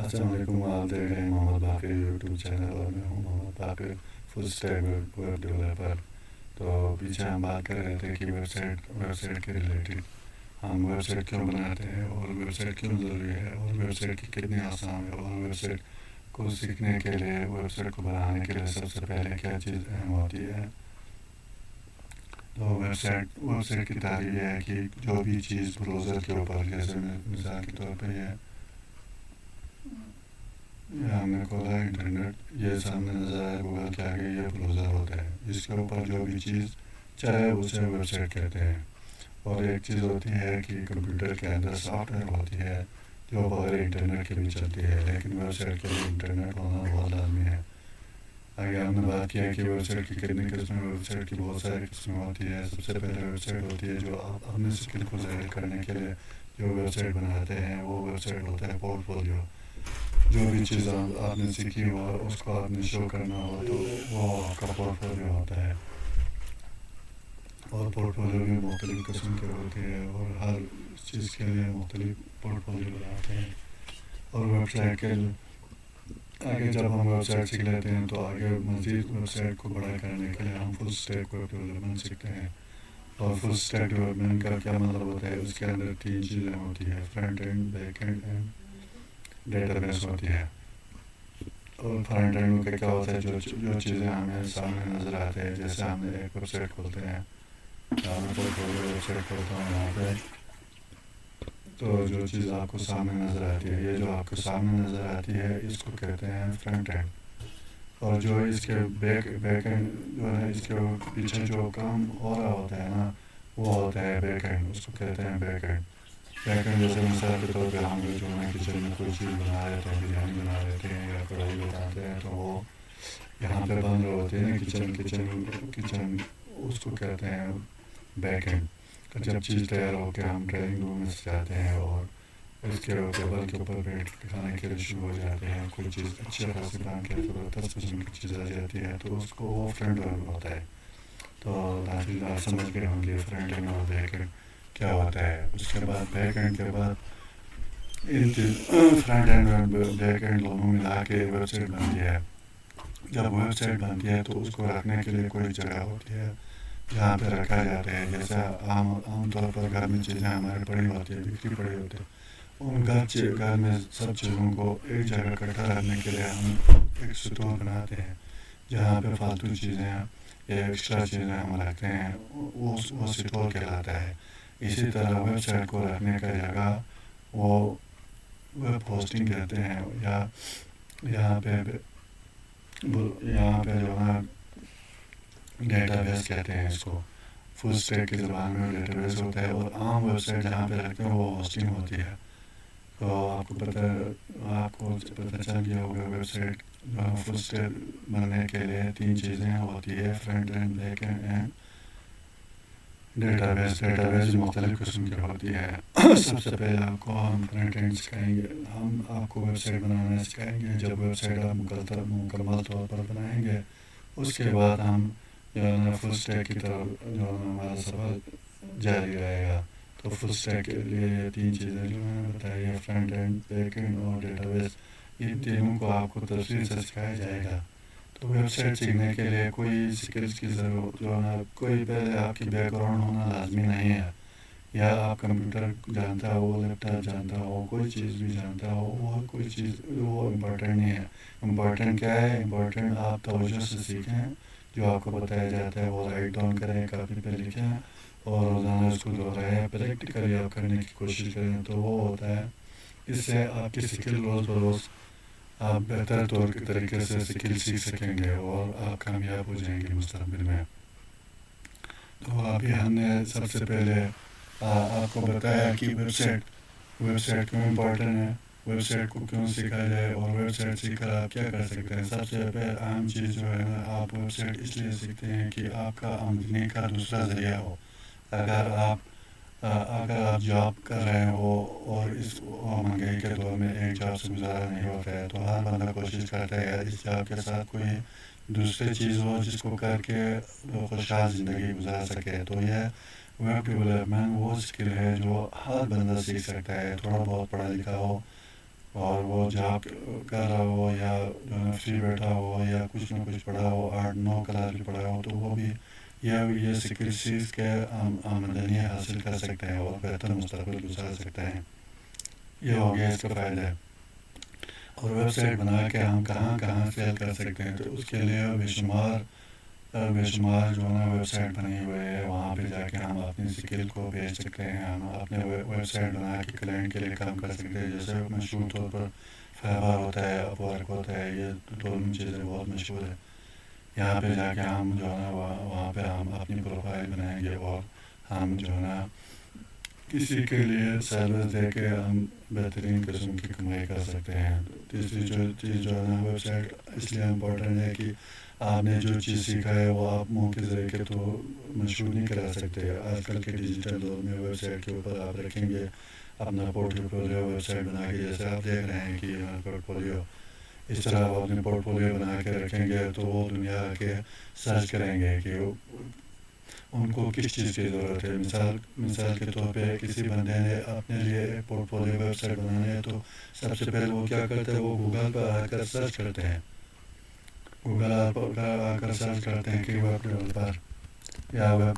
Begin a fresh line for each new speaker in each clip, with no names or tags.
السلام علیکم، آپ دیکھ رہے ہیں محمد باقر یوٹیوب چینل اور میں ہوں Mohammad Baqir, full stack web developer. تو پیچھے ہم بات کر رہے تھے کہ ویب سائٹ کے ریلیٹڈ ہم ویب سائٹ کیوں بناتے ہیں اور ویب سائٹ کیوں ضروری ہے اور ویب سائٹ کی کتنی آسان ہے اور ویب سائٹ کو سیکھنے کے لیے، ویب سائٹ کو بنانے کے لیے سب سے پہلے کیا چیز اہم ہوتی ہے۔ تو ویب سائٹ کی تعریف یہ ہے کہ جو بھی چیز بروزر کے اوپر، جیسے مثال کے طور پہ یہ ہم نے کھولا انٹرنیٹ، یہ سامنے نظر آیا گوگل کے آگے، یہ بروزر ہوتا ہے، اس کے اوپر جو بھی چیز چاہے اسے ویب سائٹ کہتے ہیں۔ اور ایک چیز ہوتی ہے کہ کمپیوٹر کے اندر سافٹ ویئر ہوتی ہے جو بغیر انٹرنیٹ کے بھی چلتی ہے، لیکن ویب سائٹ کے لیے انٹرنیٹ ہونا بہت لازمی ہے۔ آگے ہم نے بات کیا کہ ویب سائٹ کی کتنی قسمیں، ویب سائٹ کی بہت ساری قسمیں ہوتی ہے۔ سب سے پہلے ویب سائٹ ہوتی ہے جو آپ اپنے اسکل کو ظاہر کرنے کے لیے جو ویب سائٹ بناتے ہیں، وہ ویب سائٹ ہوتا ہے پورٹ فولیو۔ جو بھی چیز آپ نے سیکھی ہو اور اس کو آپ نے شو کرنا ہو تو وہ آپ کا پورٹ فولیو ہوتا ہے۔ اور پورٹ فولیو بھی مختلف قسم کے ہوتے ہیں اور ہر چیز کے لیے مختلف پورٹ فولیو بناتے ہیں۔ اور ویب سائٹ کے آگے جب ہم ویب سائٹ سیکھ لیتے ہیں تو آگے مزید ویب سائٹ کو بڑا کرنے کے لیے ہم فل اسٹیک ویب ڈیولپمنٹ سیکھتے ہیں۔ اور فل اسٹیک ڈیولپمنٹ کا کیا مطلب ہوتا ہے؟ اس کے اندر تین چیزیں ہوتی ہیں: front end, back and and data base ہوتی ہے۔ اور فرنٹ اینڈ کا کیا ہوتا ہے؟ جو چیزیں ہمیں سامنے نظر آتے ہیں، جیسے ہم نے ایک ویب سائٹ کھولتے ہیں، میں ویب سائٹ کھولتا ہوں یہاں پہ، تو جو چیز آپ کو سامنے نظر آتی ہے، یہ جو آپ کو سامنے نظر آتی ہے اس کو کہتے ہیں فرنٹ اینڈ۔ اور جو اس کے بیک اینڈ جو ہے، اس کے پیچھے جو کام ہو رہا ہوتا ہے نا، وہ ہوتا ہے بیک اینڈ، اس کو کہتے ہیں بیک اینڈ۔ بیک اینڈ جیسے مثال کے طور پہ ہم جو ہے کچن میں کوئی چیز بنا رہے ہیں، بریانی بنا رہے ہیں یا کڑھائی بناتے ہیں، تو وہ یہاں پہ بند ہوتے ہیں کچن اس کو کہتے ہیں بیک اینڈ۔ تو جب چیز تیار ہو کے ہم ڈرائنگ روم میں جاتے ہیں اور اس کے ٹیبل کے اوپر بیٹھ کے کھانے کے لیے شروع ہو جاتے ہیں، کوئی چیز اچھی خاصی بنا کے تو 10% کی چیز آ جاتی ہے، تو اس کو وہ فرنٹ اینڈ ہوتا ہے۔ تو ناظرین آپ سمجھ گئے ہوں گے فرنٹ اینڈ اور بیک اینڈ کیا ہوتا ہے۔ اس کے بعد بیک اینڈ کے بعد فرنٹ اینڈ اور بیک اینڈ دونوں ملا کے ویب سائٹ بنتی ہے۔ جب ویب سائٹ بنتی ہے تو اس کو رکھنے کے لیے کوئی جگہ ہوتی ہے جہاں پہ رکھا جاتا ہے۔ جیسے عام طور پر گھر میں چیزیں ہمارے پڑی ہوتی ہیں، بکھری پڑی ہوتی ہے، ان گھر میں سب چیزوں کو ایک جگہ اکٹھا رکھنے کے لیے ہم ایک اسٹور بناتے ہیں جہاں پہ فالتو چیزیں یا ایکسٹرا چیزیں ہم رکھتے ہیں، وہ اسٹور کہلاتا ہے۔ اسی طرح ویب سائٹ کو رکھنے کا جگہ وہ ویب ہوسٹنگ کہتے ہیں، یا یہاں پہ جو ہے ڈیٹا بیس کہتے ہیں اس کو۔ فل اسٹیک کی زبان میں ڈیٹا بیس ہوتا ہے، اور عام ویب سائٹ جہاں پہ رکھتے ہیں وہ ہوسٹنگ ہوتی ہے۔ تو آپ کو پتہ چل گیا ہوگا ویب سائٹ فل اسٹیک بننے کے لیے تین چیزیں ہوتی ہے: front end, back and and data base. Data base مختلف قسم کی ہوتی ہے۔ سب سے پہلے آپ کو ہم فرنٹ اینڈ سکھائیں گے، ہم آپ کو ویب سائٹ بنانا سکھائیں گے۔ جب ویب سائٹ آپ مکمل طور پر بنائیں گے، اس کے بعد ہم جو ہے نا فل اسٹیک کی طرف جو ہے ہمارا سفر جاری رہے گا۔ تو فل اسٹیک کے لیے یہ تین چیزیں جو میں نے بتائی ہے: فرنٹ اینڈ، بیک اینڈ اور ڈیٹا بیس، ان تینوں کو آپ کو تفصیل سے سکھایا جائے گا۔ تو ویب سائٹ سیکھنے کے لیے کوئی سکلز کی ضرورت جو ہے نا، کوئی پہلے آپ کی بیک گراؤنڈ ہونا لازمی نہیں ہے، یا آپ کمپیوٹر جانتا ہو، لیپ ٹاپ جانتا ہو، کوئی چیز بھی جانتا ہو، وہ کوئی چیز وہ امپورٹنٹ نہیں ہے۔ امپورٹنٹ کیا ہے؟ امپورٹنٹ آپ توجہ سے سیکھیں، جو آپ کو بتایا جاتا ہے وہ رائٹ ڈاؤن کریں، کاپی پہ لکھیں اور روزانہ اس کو دہرائیں، پریکٹیکلی آپ کرنے کی کوشش کریں، تو وہ ہوتا ہے۔ اس سے آپ کی سکل روز بروز آپ بہتر طریقے سے سکل سیکھ سکیں گے اور آپ کامیاب ہو جائیں گے مستقبل میں۔ تو ابھی ہم نے سب سے پہلے آپ کو بتایا کہ ویب سائٹ کیوں امپورٹنٹ ہے، ویب سائٹ کو کیوں سیکھا جائے، اور ویب سائٹ سیکھ کر آپ کیا کر سکتے ہیں۔ سب سے پہلے اہم چیز جو ہے نا، آپ ویب سائٹ اس لیے سیکھتے ہیں کہ آپ کا آمدنی کا دوسرا ذریعہ ہو۔ اگر آپ جاب کر رہے ہو اور اس مہنگائی کے دور میں ایک جاب سے گزارا نہیں ہوتا ہے، تو ہر بندہ کوشش کرتا ہے اس جاب کے ساتھ کوئی دوسری چیز ہو جس کو کر کے خوشحال زندگی گزار سکے۔ تو یہ ویب ڈیولپمنٹ وہ اسکل ہے جو ہر بندہ سیکھ سکتا ہے، تھوڑا بہت پڑھا لکھا ہو اور وہ جاب کر رہا ہو یا جو ہے نا فری بیٹھا ہو یا کچھ نہ کچھ پڑھا ہو 8 9 کلاس بھی پڑھا ہو تو وہ بھی یہ سکل سیکھ کے آمدنی حاصل کر سکتے ہیں اور بہتر مستقبل گزار سکتے ہیں. یہ ہو گیا اس کا فائدہ. اور ویب سائٹ بنا کے ہم کہاں کہاں سیل کر سکتے ہیں تو اس کے لیے بے شمار جو ہے نا ویب سائٹ بنی ہوئی ہے. وہاں پہ جا کے ہم اپنی اسکل کو بیچ سکتے ہیں. ہم اپنے ویب سائٹ بنا کے کلائنٹ کے لیے کام کر سکتے ہیں. جیسے مشہور طور پر فائبر ہوتا ہے, اپ ورک ہوتا ہے. یہ دونوں چیزیں بہت مشہور ہے. یہاں پہ جا کے ہم جو ہے نا وہاں پہ ہم اپنی پروفائل بنائیں گے اور ہم جو ہے نا کسی کے لیے سروس دے کے ہم بہترین قسم کی کمائی کر سکتے ہیں. تیسری چیز جو ہے نا ویب سائٹ اس لیے امپورٹنٹ ہے کہ آپ نے جو چیز سیکھا ہے وہ آپ منہ کے ذریعے تو مشہور نہیں کرا سکتے. آج کل کے ڈیجیٹل دور میں ویب سائٹ کے اوپر آپ رکھیں گے اپنا پورٹ فولیو ویب سائٹ بنا کے. جیسے آپ دیکھ رہے ہیں کہ یہاں پورٹ فولیو اس طرح آپ اپنے پورٹ فولیو بنا کے رکھیں گے تو وہ دنیا کے سرچ کریں گے کہ ان کو کس چیز کی ضرورت ہے. مثال کے طور پہ کسی بندے نے اپنے لیے ایک پورٹ فولیو ویب سائٹ بنانا ہے تو سب سے پہلے وہ کیا کرتے ہیں, وہ گوگل پہ آ کر سرچ کرتے ہیں. گوگل پر آ کر سرچ کرتے ہیں کہ ویب ڈیولپر یا ویب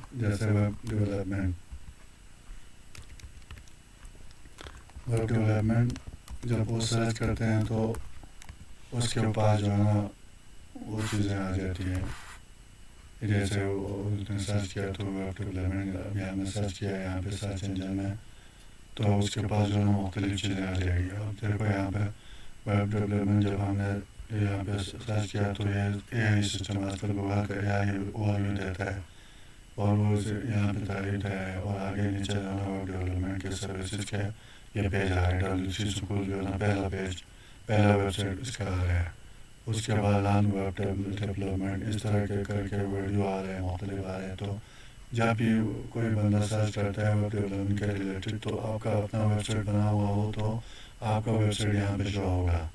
ڈیولپمنٹ جب وہ سرچ کرتے ہیں تو اس کے پاس جو ہے نا وہ چیزیں آ جاتی ہیں. جیسے اس نے سرچ کیا تو ویب ڈیولپمنٹ, ابھی ہم نے سرچ کیا یہاں پہ سرچ انجن میں تو اس کے پاس جو ہے نا مختلف چیزیں آ جائے گی. اب دیکھو یہاں پہ ویب ڈیولپمنٹ جب ہم نے یہاں پہ سرچ کیا تو یہ اے آئی سسٹم آج کل گوگل کا اے آئی اوور ویو دیتا ہے اور وہ یہاں پہ تعریف ہے. اور آگے نیچے جو ہے نا ویب ڈیولپمنٹ کے سروسز کے یہ پیج آ رہا ہے. WC اسکول جو ہے نا پہلا ویب سائٹ اس کا آ رہا ہے. اس کے بعد لان ویب ڈیولپمنٹ اس طرح کے کر کے ویڈیو آ رہے ہیں, مختلف آ رہے ہیں. تو جب بھی کوئی بندہ سرچ کرتا ہے ویب ڈیولپمنٹ کے ریلیٹڈ تو آپ کا اپنا ویب سائٹ بنا ہوا ہو تو آپ کا ویب سائٹ یہاں پہ شو ہوگا.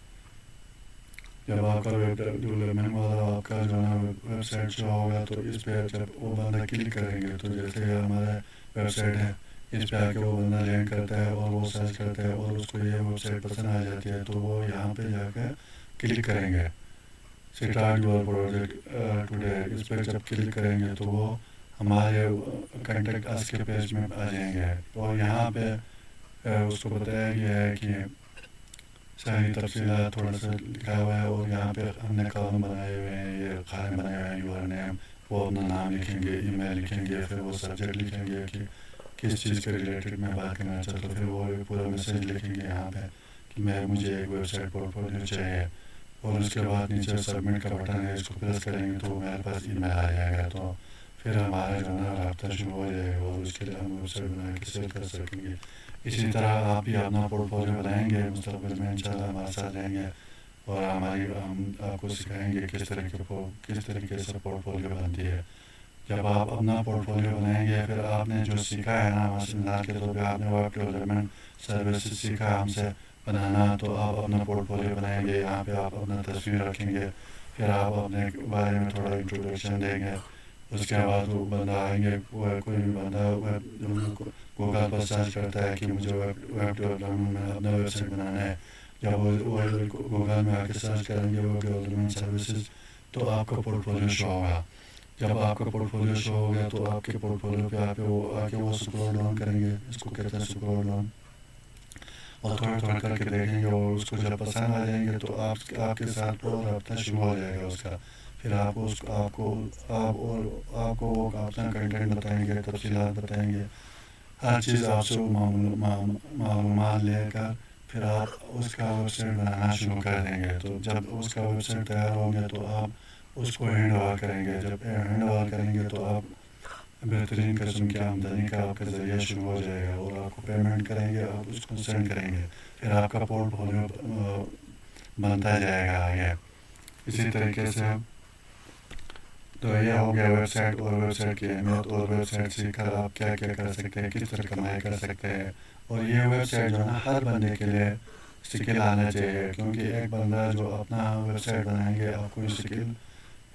جب آپ کا ویب ڈیولپمنٹ والا آپ کا جو ہے نا ویب سائٹ شو ہوگا تو اس پہ جب وہ بندہ کلک کریں گے تو جیسے ہمارا ویب سائٹ ہے اس پہ آ کے وہ بندہ لینڈ کرتا ہے اور وہ سرچ کرتا ہے اور اس کو یہ ویب سائٹ پسند آ جاتی ہے تو وہ یہاں پہ جا کے کلک کریں گے اسٹارٹ یور پروجیکٹ ٹوڈے. اس پہ جب کلک کریں گے تو وہ ہمارے کنٹیکٹ اس کے پیج میں آ جائیں گے. اور یہاں پہ اس کو بتایا گیا ہے کہ ساری تفصیلات تھوڑا سا لکھا ہوا ہے اور یہاں پہ ہم نے کالم بنائے ہوئے ہیں, یہ خانے بنائے ہوئے ہیں. یور نیم, وہ اپنا نام لکھیں گے, ای میل لکھیں گے, پھر وہ سبجیکٹ لکھیں گے کہ کس چیز کے ریلیٹڈ میں بات کرنا چاہتا ہوں. پھر وہ پورا میسیج لکھیں گے یہاں پہ کہ مجھے ایک ویب سائٹ پورٹ فولیو چاہیے. اور اس کے بعد نیچے سبمٹ کا بٹن ہے, اس کو پریس کریں گے تو میرے پاس ای میل آ جائے گا. تو پھر ہمارا جو ہے نا رابطہ شروع ہو جائے گا اور اس کے لیے ہم ویب سائٹ بنا کے سیل کر سکیں گے. اسی طرح آپ بھی اپنا پورٹ فولیو بنائیں گے, مستقبل میں انشاءاللہ ہمارے ساتھ رہیں گے اور ہم آپ کو سکھائیں گے کس طریقے سے پورٹ فولیو بنتی ہے. جب آپ اپنا پورٹ فولیو بنائیں گے پھر آپ نے جو سیکھا ہے نا, مثال کے طور پہ آپ نے ویب ڈیولپمنٹ سروسز سیکھا ہم سے بنانا, تو آپ اپنا پورٹ فولیو بنائیں گے. یہاں پہ آپ اپنا تصویر رکھیں گے, پھر آپ اپنے بارے میں تھوڑا انٹروڈکشن دیں گے. اس کے بعد وہ بندہ آئیں گے, کوئی بھی بندہ گوگل پر سرچ کرتا ہے کہ مجھے ویب ڈیولپمنٹ میں اپنا ویب سائٹ بنانا ہے. جب وہ گوگل میں آ کے سرچ کریں گے ویب ڈیولپمنٹ سروسز تو آپ کا پورٹ فولیو شو ہوگا. جب آپ کا پورٹ فولیو شو ہو گیا تو آپ کے پورٹ فولیو پہ آ کے وہ اسکرول ڈاؤن کریں گے, اس کو کہتے ہیں اسکرول ڈاؤن, اور تھوڑا تھوڑا کر کے دیکھیں گے اور اس کو جب پسند آ جائیں گے تو آپ کے ساتھ وہ رابطہ شروع ہو جائے گا اس کا. پھر آپ کو وہ اپنا کنٹینٹ بتائیں گے, تفصیلات بتائیں گے, ہر چیز آپ سے معلومات لے کر پھر آپ اس کا ویب سائٹ بنانا شروع کر دیں گے. تو جب اس کا ویب سائٹ تیار ہوں گے تو آپ اس کو ہینڈ اوور کریں گے. جب ہینڈ اوور کریں گے تو آپ بہترین قسم کی آمدنی کا آپ کا ذریعہ شروع ہو جائے گا اور آپ کو پیمنٹ کریں گے, آپ اس کو سینڈ کریں گے, پھر آپ کا پورٹ فولیو بنتا جائے گا آگے. اسی طریقے سے تو یہ ہو گیا ویب سائٹ اور ویب سائٹ کی اہمیت, اور ویب سائٹ سیکھ کر آپ کیا کیا کر سکتے ہیں, کس طرح کمائی کر سکتے ہیں. اور یہ ویب سائٹ جو ہے نا ہر بندے کے لیے سکل آنا چاہیے, کیونکہ ایک بندہ جو اپنا ویب سائٹ بنائیں گے, آپ کوئی سکل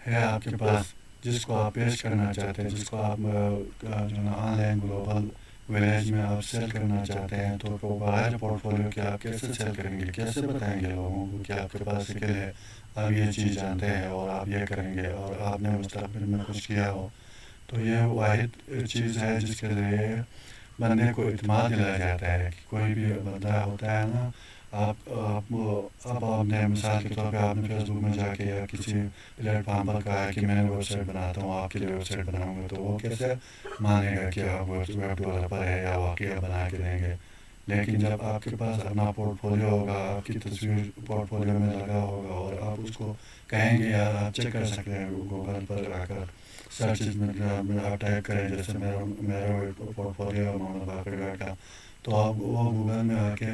ہے آپ کے پاس جس کو آپ پیش کرنا چاہتے ہیں, جس کو آپ جو ہے نا آن لائن گلوبل ولیج میں آپ سیل کرنا چاہتے ہیں تو بغیر پورٹ فولیو کے آپ کیسے سیل کریں گے، کیسے بتائیں گے لوگوں کو کہ آپ کے پاس سکل ہے، آپ یہ چیز جانتے ہیں اور آپ یہ کریں گے اور آپ نے مستقبل میں کچھ کیا ہو. تو یہ واحد چیز ہے جس کے ذریعے بندے کو اعتماد دلایا جاتا ہے کہ کوئی بھی بندہ ہوتا ہے نا، اب آپ نے مثال کے طور پہ آپ نے فیس بک میں جا کے یا کسی پلیٹ فارم پر کہا ہے کہ میں نے ویب سائٹ بناتا ہوں، آپ کے لیے ویب سائٹ بناؤں گا، تو وہ کیسے مانے گا کہ آپ ویب ڈیولپر ہے یا واقعہ بنا کے دیں گے. لیکن جب آپ کے پاس اپنا پورٹ فولیو ہوگا، آپ کی تصویر پورٹ فولیو میں لگا ہوگا اور آپ اس کو کہیں گے یار آپ چیک کر سکتے ہیں گوگل پر آ کر سرچز میں آپ ٹائپ کریں جیسے میرا پورٹ فولیو محمد باقر ڈاٹ کا، تو آپ وہ گوگل میں آ کے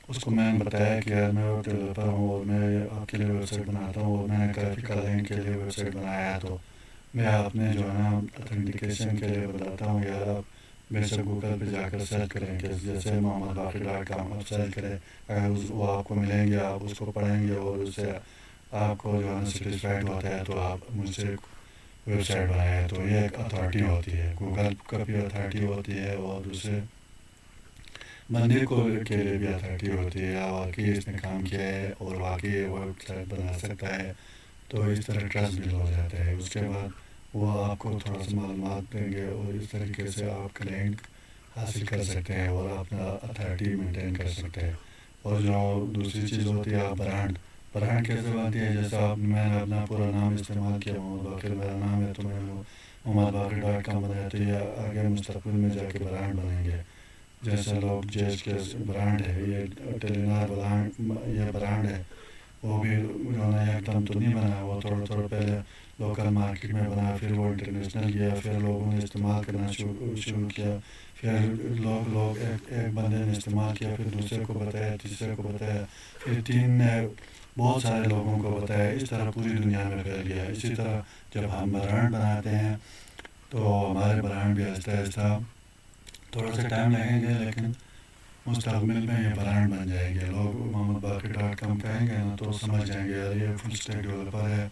اس کو میں نے بتایا کہ یار میں ویب ڈیولپر ہوں اور میں آپ کے لیے ویب سائٹ بناتا ہوں اور میں نے گرافیکل لائن کے لیے ویب سائٹ بنایا ہے، تو میں اپنے جو ہے نا اتھینٹیکیشن کے لیے بتاتا ہوں یار آپ بے شک گوگل پہ جا کر سرچ کریں کہ جیسے محمد باقر ڈاٹ کام آپ سرچ کریں، اگر وہ آپ کو ملیں گے آپ اس کو پڑھیں گے اور اس سے آپ کو جو ہے نا سیٹسفائڈ ہوتا ہے تو آپ مجھ سے ویب سائٹ بنائیں. تو یہ ایک اتھارٹی ہوتی ہے، گوگل کا بھی اتھارٹی ہوتی ہے اور دوسرے بندے کو کے لیے بھی اتھارٹی ہوتی ہے، یا واقعی اس نے کام کیا ہے اور واقعی ویب سائٹ بنا سکتا ہے، تو اس طرح ٹرسٹ بلڈ ہو جاتا ہے. اس کے بعد وہ آپ کو تھوڑا سا معلومات دیں گے اور اس طریقے سے آپ کلائنٹ حاصل کر سکتے ہیں اور اپنا اتھارٹی مینٹین کر سکتے ہیں. اور جو دوسری چیز ہوتی ہے برانڈ کیسے بنتی ہے، جیسے میں نے اپنا پورا نام استعمال کیا محمد باقر میرا نام ہے تو میں محمد باقر ڈاٹ کام بنایا، تو یہ آگے مستقبل میں جا کے برانڈ بنیں گے. جیسے لوگ جیس کے برانڈ ہے، یہ ٹیلینار یہ برانڈ ہے، وہ بھی انہوں نے ایک دم تو نہیں بنا، وہ تھوڑا تھوڑا پہلے لوکل مارکیٹ میں بنا، پھر وہ انٹرنیشنل کیا، پھر لوگوں نے استعمال کرنا شروع کیا، پھر لوگ ایک بندے نے استعمال کیا، پھر دوسرے کو بتایا، تیسرے کو بتایا، پھر تین نے بہت سارے لوگوں کو بتایا، اس طرح پوری دنیا میں پھیل گیا. اسی طرح جب ہم برانڈ بناتے ہیں تو ہمارے برانڈ بھی آہستہ آہستہ تھوڑا سا ٹائم لگیں گے لیکن مستقبل میں یہ برانڈ بن جائیں گے. لوگ محمد باقر ڈاٹ کام کہیں گے نا تو سمجھ جائیں گے یار یہ فل اسٹیک ڈیولپر ہے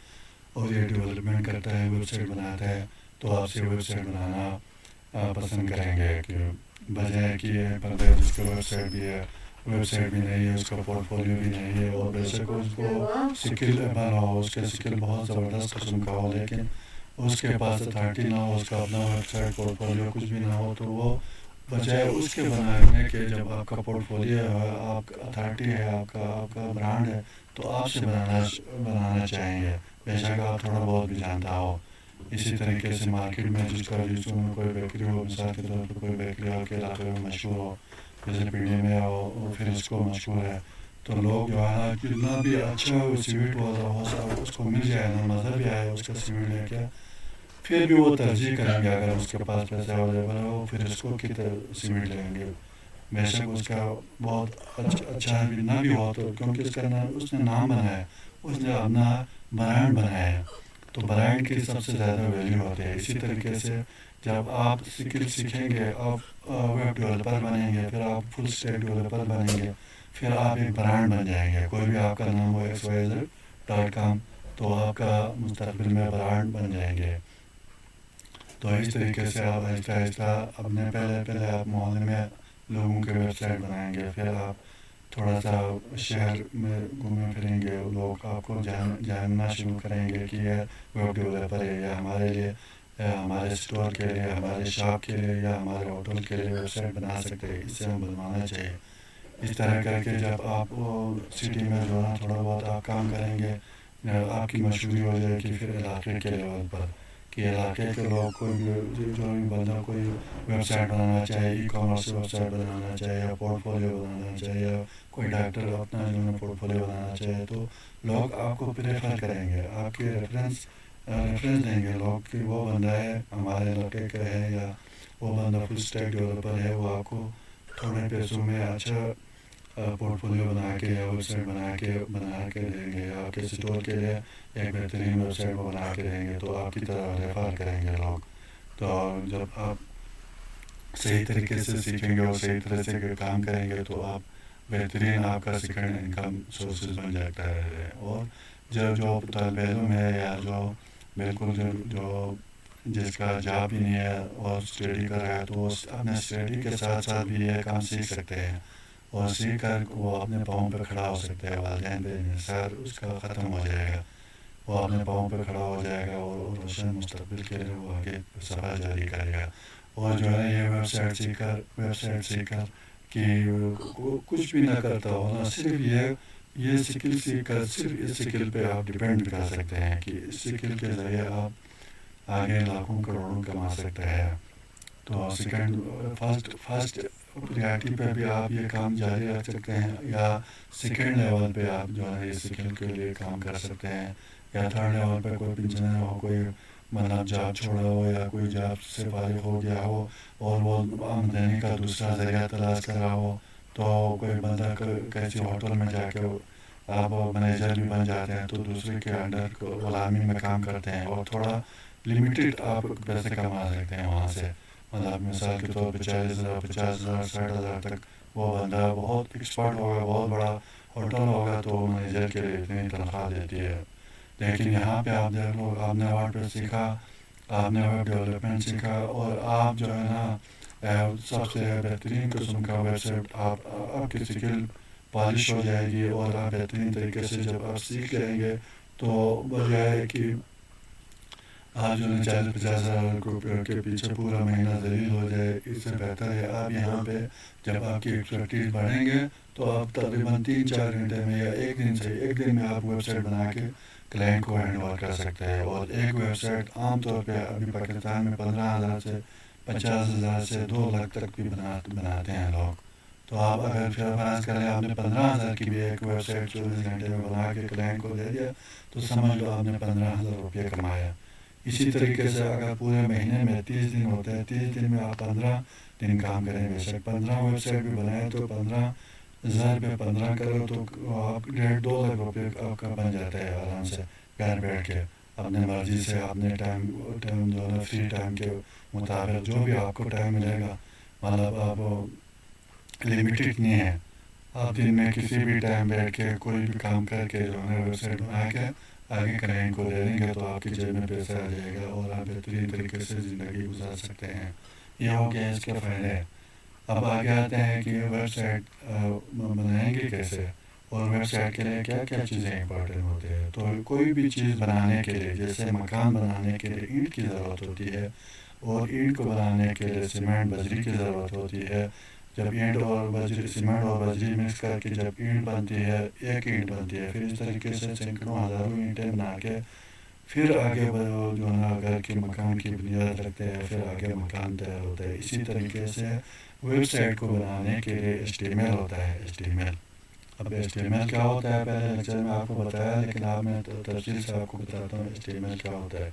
اور یہ ڈیولپمنٹ کرتا ہے، ویب سائٹ بناتا ہے، تو آپ سے ویب سائٹ بنانا پسند کریں گے. کہ بجائے کہ یہ بندہ جس کا ویب سائٹ بھی نہیں ہے، اس کا پورٹ فولیو بھی نہیں ہے اور بے شک اس کو سکل بنا ہو، اس کے سکل بہت زبردست قسم کا ہو، لیکن اس کے پاس اتھارٹی نہ ہو، اس کا اپنا ویب سائٹ پورٹ فولیو کچھ بھی نہ ہو، تو وہ بجائے اس کے بنانے کے جب آپ کا پورٹ فولیو ہے، آپ کا اتھارٹی ہے، آپ کا برانڈ ہے، تو آپ سے بنانا چاہیں گے، بے شک آپ تھوڑا بہت بھی جانتا ہو. اسی طریقے سے مارکیٹ میں جس میں کوئی بیکری ہو، مثال کے طور پر کوئی بیکری آپ کے علاقے میں مشہور ہو، جیسے پنڈی میں ہو پھر اس کو مشہور ہے، تو لوگ جو ہے نا جتنا بھی اچھا سویٹ ہو اس کو مل جائے نا، مزہ بھی آئے اس کا سویٹ لے کے، پھر بھی وہ ترجیح کریں گے اگر اس کے پاس پیسہ اویلیبل ہو، پھر اس کو سیمنٹ لیں گے. بے شک اس کا بہت اچھا بھی نہ بھی ہو، تو کیونکہ اس نے نام بنایا ہے، اس نے اپنا برانڈ بنایا ہے، تو برانڈ کی سب سے زیادہ ویلیو ہوتی ہے. اسی طریقے سے جب آپ سکل سیکھیں گے، آپ ویب ڈیولپر بنیں گے، پھر آپ فل اسٹیک ڈیولپر بنیں گے، پھر آپ ایک برانڈ بن جائیں گے. کوئی بھی آپ کا نام ہو XYZ.com، تو آپ کا مستقبل میں برانڈ بن جائیں گے. تو اس طریقے سے آپ آہستہ آہستہ اپنے پہلے آپ محلے میں لوگوں کے ویب سائٹ بنائیں گے، پھر آپ تھوڑا سا شہر میں گھومیں پھریں گے، لوگ آپ کو جاننا شروع کریں گے کہ یہ ویب ڈیولپر ہے، یا ہمارے لیے ہمارے اسٹور کے لیے، ہمارے شاپ کے لیے یا ہمارے ہوٹل کے لیے ویب سائٹ بنا سکتے ہیں، اس سے ہم بنوانا چاہیے. اس طرح کر کے جب آپ سٹی میں جو ہے نا تھوڑا بہت آپ کام کریں گے، آپ کی مشہوری ہو جائے گی پھر علاقے کے لیول پر، کہ علاقے کے لوگ کوئی بھی جو بھی بندہ کوئی ویب سائٹ بنانا چاہے، ای کامرس ویب سائٹ بنانا چاہے یا پورٹ فولیو بنانا چاہے، یا کوئی ڈاکٹر اپنا جو ہے پورٹ فولیو بنانا چاہے، تو لوگ آپ کو پریفر کریں گے، آپ کے ریفرنس دیں گے لوگ کہ وہ بندہ ہے ہمارے علاقے کا ہے، یا وہ بندہ فل اسٹیک ڈیولپر ہے، وہ آپ کو تھوڑے پیسوں میں اچھا پورٹ فولیو بنا کے یا ویب سائٹ بنا کے دیں گے، آپ کے اسٹور کے لیے ایک بہترین ویب سائٹ بنا کے دیں گے، تو آپ کی طرح ریفر کریں گے لوگ. تو جب آپ صحیح طریقے سے سیکھیں گے اور صحیح طرح سے کام کریں گے تو آپ بہترین آپ کا سیکنڈ انکم سورسز بن جاتا ہے. اور جو طالب علم ہے یا جو بالکل جو جس کا جاب بھی نہیں ہے اور اسٹڈی کر رہا ہے تو وہ اپنے اسٹڈی کے ساتھ ساتھ بھی یہ کام سیکھ سکتے ہیں اور سیکھ کر وہ اپنے پاؤں پہ کھڑا ہو سکتا ہے. والدین پہ انحصار اس کا ختم ہو جائے گا, وہ اپنے پاؤں پہ کھڑا ہو جائے گا اور روشن مستقبل کے لیے وہ آگے سفر جاری کرے گا. اور جو ہے یہ ویب سائٹ سیکھ کر کہ کچھ بھی نہ کرتا ہو نا, صرف یہ سکل سیکھ کر صرف اس سکل پہ آپ ڈپینڈ بھی کر سکتے ہیں کہ اس سکل کے ذریعے آپ آگے لاکھوں کروڑوں کما سکتے ہیں. تو فرسٹ پریارٹی پہ بھی آپ یہ کام جاری رکھ سکتے ہیں, یا سیکنڈ لیول پہ آپ جو ہے یہ سکل کے لیے کام کر سکتے ہیں, یا تھرڈ لیول پہ کوئی پنجنر ہو, کوئی مطلب جاب چھوڑا ہو یا کوئی جاب سے فارغ ہو گیا ہو اور وہ آمدنی کا دوسرا ذریعہ تلاش کر رہا ہو, تو کوئی بندہ کسی ہوٹل میں جا کے آپ مینیجر بھی بن جاتے ہیں تو دوسرے کے انڈر غلامی میں کام کرتے ہیں اور تھوڑا لمیٹڈ آپ پیسے کما سکتے ہیں وہاں سے. مطلب مثال کے طور پہ 40,000 50,000 60,000 تک وہ بندہ بہت ایکسپرٹ ہوگا, بہت بڑا ہوٹل ہوگا تو مینیجر کے لیے اتنی تنخواہ دیتی ہے. لیکن یہاں پہ آپ دیکھ لو, آپ نے ورڈ پہ سیکھا, آپ نے ویب ڈیولپمنٹ سیکھا اور آپ جو ہے نا سب سے بہترین قسم کا ویب سائٹ آپ کی سکل پالش ہو جائے گی اور آپ بہترین طریقے سے جب آپ سیکھ لیں گے تو بجائے کہ آپ جو ہے 40-50,000 روپے کے پیچھے پورا مہینہ ذلیل ہو جائے, اس سے بہتر ہے آپ یہاں پہ جب آپ کی ایکسپرٹیز بڑھیں گے تو آپ تقریباً 3-4 گھنٹے میں یا ایک دن میں آپ ویب سائٹ بنا کے کلائنٹ کو ہینڈ اوور کر سکتے ہیں. اور ایک ویب سائٹ عام طور پہ ابھی پاکستان میں 15,000 سے 50,000 سے 2 لاکھ تک بھی بناتے ہیں لوگ. تو آپ اگر فرض کریں آپ نے 15,000 کی بھی ایک ویب سائٹ 24 گھنٹے میں بنا کے کلائنٹ کو دے دیا تو سمجھ لو آپ نے 15,000 روپے کمایا. اسی طریقے سے اگر پورے مہینے میں 30 دن ہوتے ہیں, 30 دن میں آپ 15 دن کام کریں, بے شک 15 ویب سائٹ بھی بنائے تو 15,000 پہ 15 کرو تو آپ 1.5-2 لاکھ روپے آپ کا بن جاتا ہے آرام سے گھر بیٹھ کے اپنے مرضی سے. اپنے ٹائم جو ہے فری ٹائم کے مطابق جو بھی آپ کو ٹائم ملے گا, مطلب آپ لمیٹڈ نہیں ہے, آپ دن میں کسی بھی ٹائم بیٹھ کے کوئی بھی کام کر کے جو ہے ویب سائٹ بنا کے آگے کلائنٹ کو دے دیں گے تو آپ کی جیب میں پیسہ آ جائے گا اور آپ بہترین طریقے سے زندگی گزار سکتے ہیں. یہ ہو گیا اس کے فائدے. اب آگے آتے ہیں کہ ویب سائٹ بنائیں گے کیسے اور ویب سائٹ کے لیے کیا کیا چیزیں امپورٹنٹ ہوتی ہے. تو کوئی بھی چیز بنانے کے لیے, جیسے مکان بنانے کے لیے اینٹ کی ضرورت ہوتی ہے اور اینٹ کو بنانے کے لیے سیمنٹ بجری کی ضرورت ہوتی ہے. جب اینٹ اور بجری سیمنٹ اور بجری مکس کر کے جب اینٹ بنتی ہے, ایک اینٹ بنتی ہے, پھر اس طریقے سے سینکڑوں ہزاروں اینٹیں بنا کے پھر آگے جو ہے نا گھر کے مکان کی بنیاد رکھتے ہیں, پھر آگے مکان تیار ہوتا ہے. اسی طریقے سے ویب سائٹ کو بنانے کے لیے HTML ہوتا ہے. اب HTML کیا ہوتا ہے پہلے لیکچر میں آپ کو بتایا, لیکن آپ میں تفصیل سے آپ کو بتاتا ہوں HTML کیا ہوتا ہے.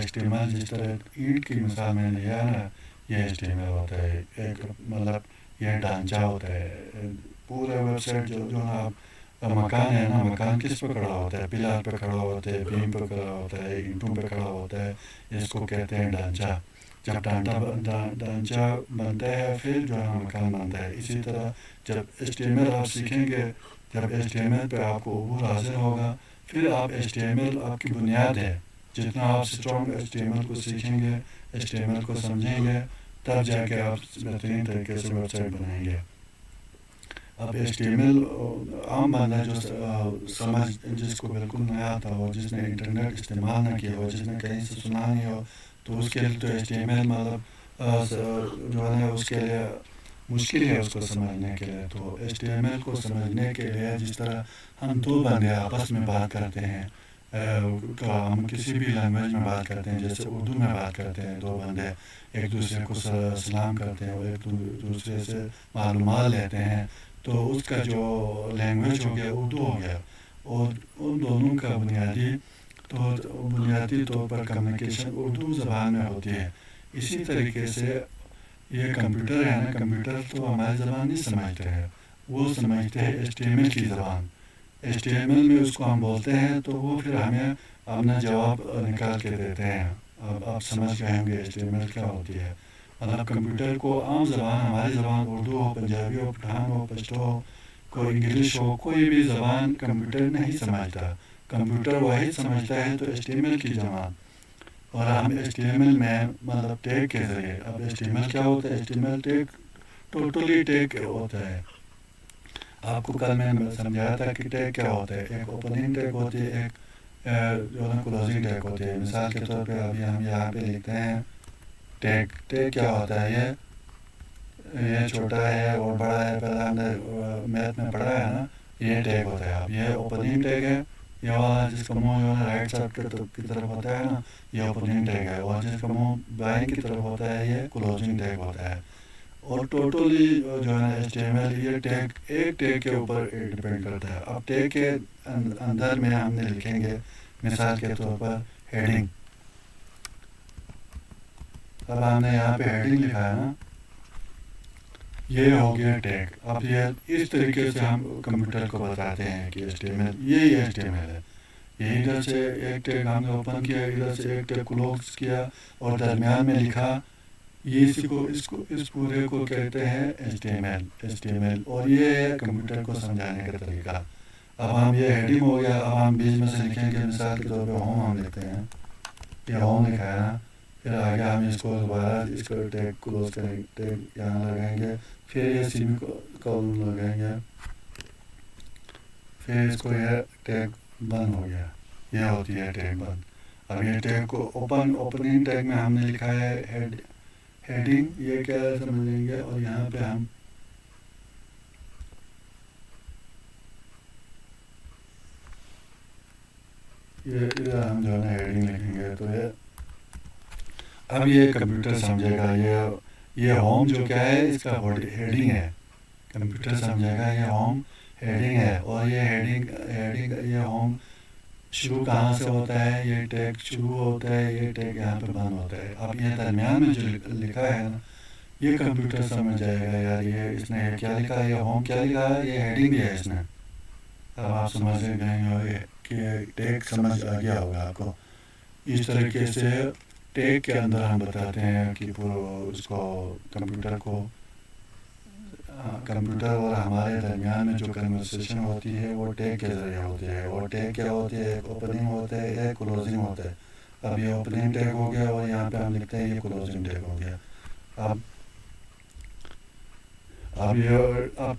HTML جس طرح اینٹ کی مثال میں نے لیا نا, یہ HTML ہوتا ہے. ایک مطلب یہ ڈھانچہ ہوتا ہے پورے ویب سائٹ جو آپ مکان ہے نا, مکان کس پہ کھڑا ہوتا ہے, پلار پہ کھڑا ہوتا ہے, بیم پہ کھڑا ہوتا ہے, اینٹوں پہ کھڑا ہوتا ہے, اس کو کہتے ہیں ڈھانچہ. جب ڈھانچہ بنتا ہے پھر جو ہے مکان بنتا ہے. اسی طرح جب HTML آپ سیکھیں گے, جب HTML پہ آپ کو عبور حاصل ہوگا, پھر آپ HTML آپ کی بنیاد ہے. جتنا آپ اسٹرانگ HTML کو سیکھیں گے, HTML کو سمجھیں گے, تب جا کے آپ بہترین طریقے سے ویب سائٹ بنائیں گے. اب HTML عام بندہ جو جس کو بالکل نیا آتا ہو, جس نے انٹرنیٹ استعمال نہ کیا ہو, جس نے کہیں سے سنا نہیں ہو, تو اس کے لیے تو HTML مطلب جو ہے نا اس کے لیے مشکل ہے اس کو سمجھنے کے لیے. تو HTML کو سمجھنے کے لیے جس طرح ہم دو بندے آپس میں بات کرتے ہیں, ہم کسی بھی لینگویج میں بات کرتے ہیں, جیسے اردو میں بات کرتے ہیں, دو بندے ایک دوسرے کو سلام کرتے ہیں اور ایک دوسرے سے معلومات لیتے ہیں, تو اس کا جو لینگویج ہو گیا اردو ہو گیا. اور ان دونوں کا بنیادی طور پر کمیونیکیشن اردو زبان میں ہوتی ہے. اسی طریقے سے یہ کمپیوٹر ہے نا, کمپیوٹر تو ہماری زبان نہیں سمجھتے ہیں, وہ سمجھتے ہیں HTML کی زبان. HTML میں اس کو ہم بولتے ہیں تو وہ پھر ہمیں اپنا جواب نکال کے دیتے ہیں. اب آپ سمجھ گئے ہوں گے HTML کیا ہوتی ہے. مطلب کمپیوٹر کو عام زبان, ہماری زبان اردو ہو, پنجابی ہو, پٹھان ہو, پشتو ہو, کوئی انگلش ہو, کوئی بھی زبان کمپیوٹر نہیں سمجھتا. کمپیوٹر واحد سمجھتا ہے تو HTML کی زبان. اور ہم HTML میں مطلب ٹیگ کے ذریعے، اب HTML کیا ہوتا ہے؟ HTML ٹیگ ٹوٹلی ٹیگ ہوتا ہے. آپ کو کل میں نے سمجھایا تھا کہ ٹیگ کیا ہوتا ہے. ایک اوپننگ ٹیگ ہوتی ہے، ایک جو ہے کلوزنگ ٹیگ ہوتی ہے. مثال کے طور پہ ابھی ہم یہاں پہ لکھتے ہیں ٹیگ. ٹیگ کیا ہوتا ہے؟ یہ چھوٹا ہے اور بڑا ہے، پہلے ہم نے میتھ میں پڑھا ہے نا. یہ ٹیگ ہوتا ہے. اب یہ اوپننگ ٹیگ ہے، یہ والا جس کا منہ جو ہے رائٹ سائڈ کی طرف ہوتا ہے نا، یہ اوپننگ ٹیگ ہے. اور جس کا منہ بائیں کی طرف ہوتا ہے یہ کلوزنگ ٹیگ ہوتا ہے. اور ٹوٹلی جو ہے HTML یہ ٹیگ ایک ٹیگ کے اوپر ڈپینڈ کرتا ہے. اب ٹیگ کے اندر میں ہم نے لکھیں گے مثال کے طور پر ہیڈنگ. اب ہم نے یہاں پہ ہیڈنگ لکھا ہے نا، یہ ہو گیا ٹیگ. اب یہ اس طریقے سے ہم کمپیوٹر کو بتاتے ہیں کہ HTML یہی HTML ہے. یہ ادھر سے ایک ٹیگ ہم نے اوپن کیا، ادھر سے ایک ٹیگ کلوز کیا اور درمیان میں لکھا. یہ اس پورے کو کہتے ہیں HTML. اور یہ ہے کمپیوٹر کو سمجھانے کا طریقہ. اب ہم یہ ہیڈنگ ہو گیا. اب ہم بیچ میں سے لکھیں گے مثال کے طور پہ ہوم ہم لکھتے ہیں، یہ ہوم لکھا ہے نا. پھر آگے ہم اس کو دوبارہ اس کو ٹیگ کلوز کریں گے، ٹیگ یہاں لگائیں گے، پھر یہ سیمی کولن لگائیں گے، پھر اس کو یہ ٹیگ بند ہو گیا. یہ ہوتی ہے ٹیگ بند. اب یہ ٹیگ کو اوپننگ ٹیگ میں ہم نے لکھا ہے ہیڈنگ. یہ کیا ہے سمجھ لیں گے. اور یہاں پہ ہم یہ ادھر ہم جو ہے ہیڈنگ لکھیں گے. تو یہ اب یہ کمپیوٹر سمجھے گا یہ ہوم جو کیا ہے اس کا ہیڈنگ ہے. کمپیوٹر سمجھے گا یہ ہوم ہیڈنگ ہے. اور یہ ہیڈنگ یہ ہوم شروع کہاں سے ہوتا ہے؟ یہ ٹیگ شروع ہوتا ہے، یہ ٹیگ یہاں پہ بند ہوتا ہے. اب یہ درمیان میں جو لکھا ہے نا، یہ کمپیوٹر سمجھ جائے گا یار یہ اس نے کیا لکھا ہے، یہ ہوم کیا لکھا ہے، یہ ہیڈنگ بھی ہے اس نے. اب آپ سمجھ گئے ہو کہ ٹیگ سمجھ آ گیا ہوگا آپ کو. اس طریقے سے ٹیگ کے اندر ہم بتاتے ہیں کہ اس کو کمپیوٹر اور ہمارے درمیان میں جو کنورسیشن ہوتی ہے وہ ٹیگ کے ذریعے ہوتی ہے. اور ٹیگ کیا ہوتی ہے؟ ایک اوپننگ ہوتا ہے، ایک کلوزنگ ہوتا ہے. اب یہ اوپننگ ٹیگ ہو گیا اور یہاں پہ ہم لکھتے ہیں یہ کلوزنگ ٹیگ ہو گیا. اب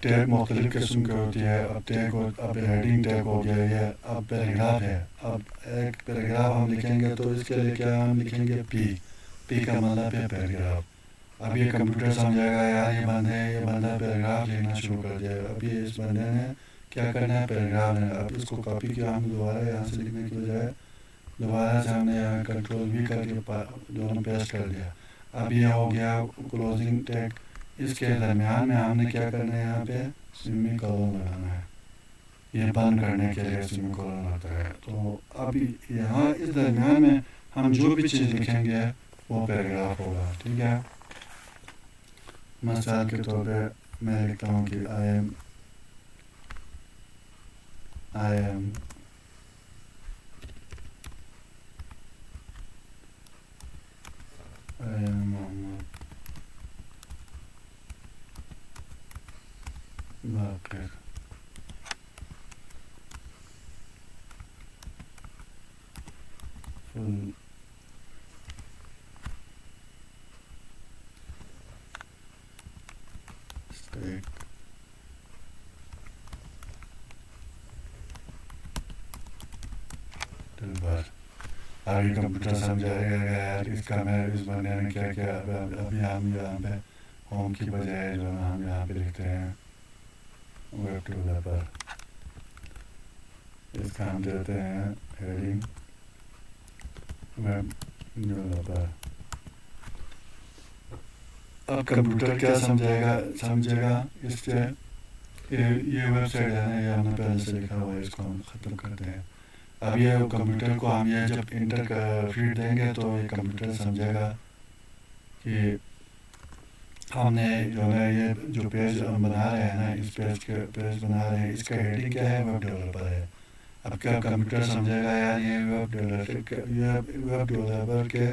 ٹیگ مختلف قسم کی ہوتی ہے. اب ہیڈنگ ٹیگ ہو گیا. یہ اب پیراگراف ہے. اب ایک پیراگراف ہم لکھیں گے تو اس کے لیے کیا ہم لکھیں گے؟ پی کا مطلب ہے پیراگراف. اب یہ کمپیوٹر سمجھے گا یار یہ بندہ پیراگراف لکھنا شروع کر دیا. ابھی اس بندے نے کیا کرنا ہے؟ پیراگراف لینا. اب اس کو کاپی کیا ہم دوبارہ یہاں سے لکھنے کی بجائے دوبارہ سے ہم نے یہاں کنٹرول بھی کر کے دونوں پیسٹ کر دیا. اب یہ ہو گیا کلوزنگ ٹیگ. اس کے درمیان میں ہم نے کیا کرنا ہے؟ یہاں پہ سیمی کولن لگانا ہے. یہ بند کرنے کے لیے سیمی کولن ہوتا ہے. تو اب یہاں اس درمیان میں ہم جو بھی چیز لکھیں گے وہ پیراگراف ہوگا. ٹھیک ہے. مثال کے طور پہ میں لکھتا ہوں کہ I am Mohammad Baqir. Full stack developer. ابھی کمپیوٹر سمجھائے گا یار اس کا میں اس بندے نے کیا کیا. ابھی ہم یہاں پہ ہوم کی بجائے جو ہم یہاں پہ لکھتے ہیں ویب ڈیولپر. اس کا ہم دیتے ہیں ہیڈنگ ویب ڈیولپر. اب کمپیوٹر کیا سمجھے گا اس سے یہ ویب سائٹ ہے نا، یہ ہم نے پہلے سے لکھا ہوا ہے، اس کو ہم ختم کرتے ہیں. اب یہ کمپیوٹر کو ہم یہ جب انٹر فیڈ دیں گے تو یہ کمپیوٹر سمجھے گا کہ ہم نے جو ہے یہ جو پیج بنا رہے ہیں نا، اس پیج بنا رہے ہیں، اس کا ہیڈنگ کیا ہے؟ ویب ڈیولپر ہے. اب کیا کمپیوٹر سمجھے گا یار یہ ویب ڈیولپر کے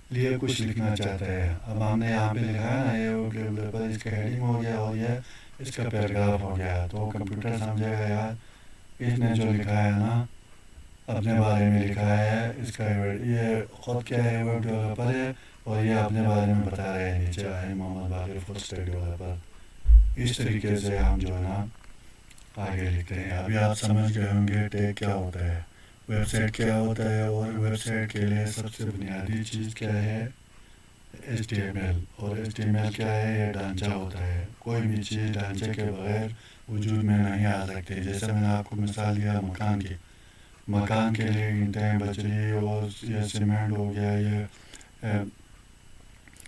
لیے کچھ لکھنا چاہتا ہے. اب ہم نے یہاں پہ لکھا ہے نا یہ ویب ڈیولپر، اس کا ہیڈنگ ہو گیا اور یہ اس کا پیراگراف ہو گیا. تو کمپیوٹر سمجھے گا یار اس نے جو لکھا ہے نا اپنے بارے میں لکھا ہے، اس کا یہ خود کیا ہے، ویب ڈیولپر ہے، اور یہ اپنے بارے میں بتا رہے ہیں نیچے آئے محمد باقر فل اسٹیک ڈیولپر. اس طریقے سے ہم جو ہے نا آگے لکھتے ہیں. ابھی آپ سمجھ گئے ہوں گے ٹیگ کیا ہوتا ہے، ویب سائٹ کیا ہوتا ہے، اور ویب سائٹ کے لیے سب سے بنیادی چیز کیا ہے، HTML. اور HTML کیا ہے، یہ ڈھانچہ ہوتا ہے. کوئی بھی چیز ڈھانچے کے بغیر وجود میں نہیں آ سکتی. جیسے میں نے آپ کو مثال دیا مکان کی، مکان کے لیے اینٹیں، بجری اور یہ سیمنٹ ہو گیا، یہ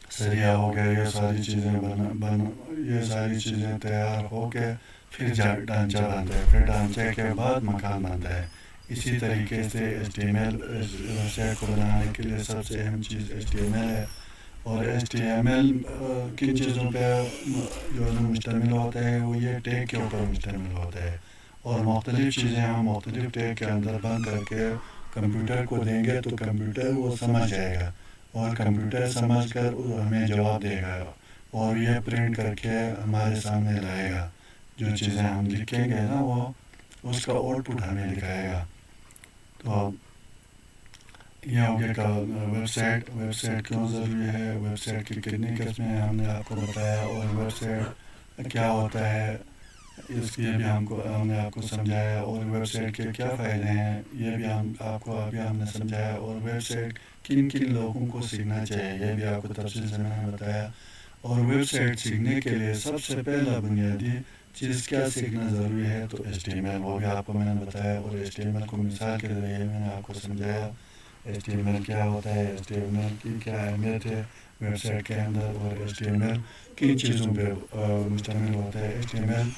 سریا ہو گیا، یہ ساری چیزیں یہ ساری چیزیں تیار ہو کے پھر ڈھانچہ بنتا ہے، پھر ڈھانچے کے بعد مکان بنتا ہے. اسی طریقے سے HTML ویب سائٹ کو بنانے کے لیے سب سے اہم چیز HTML ہے. اور HTML کن چیزوں پہ جو ہے مشتمل ہوتا ہے، وہ یہ ٹیگ کے اوپر مشتمل ہوتا ہے. اور مختلف چیزیں ہم مختلف ٹیگ کے اندر بند کر کے کمپیوٹر کو دیں گے تو کمپیوٹر وہ سمجھ جائے گا، اور کمپیوٹر سمجھ کر ہمیں جواب دے گا، اور یہ پرنٹ کر کے ہمارے سامنے لائے گا. جو چیزیں ہم لکھیں گے نا وہ اس کا آؤٹ پٹ ہمیں دکھائے گا. تو یہ ہو گیا کہ ویب سائٹ کیوں ضروری ہے، ویب سائٹ کی کتنی قسمیں ہیں ہم نے آپ کو بتایا، اور ویب سائٹ کیا ہوتا ہے اس کے بھی ہم نے آپ کو سمجھایا، اور ویب سائٹ کے کیا فائدے ہیں یہ بھی آپ کو ابھی ہم نے سمجھایا، اور ویب سائٹ کن کن لوگوں کو سیکھنا چاہیے یہ بھی آپ کو تفصیل سے میں نے بتایا. اور ویب سائٹ سیکھنے کے لیے سب سے پہلا بنیادی چیز کیا سیکھنا ضروری ہے، تو HTML. وہ بھی آپ کو میں نے بتایا، اور HTML کو مثال کے ذریعے میں نے آپ کو سمجھایا. HTML کیا ہوتا ہے، HTML کی کیا اہمیت ہے ویب سائٹ کے اندر، اور HTML کن چیزوں پہ مشتمل ہوتا ہے. HTML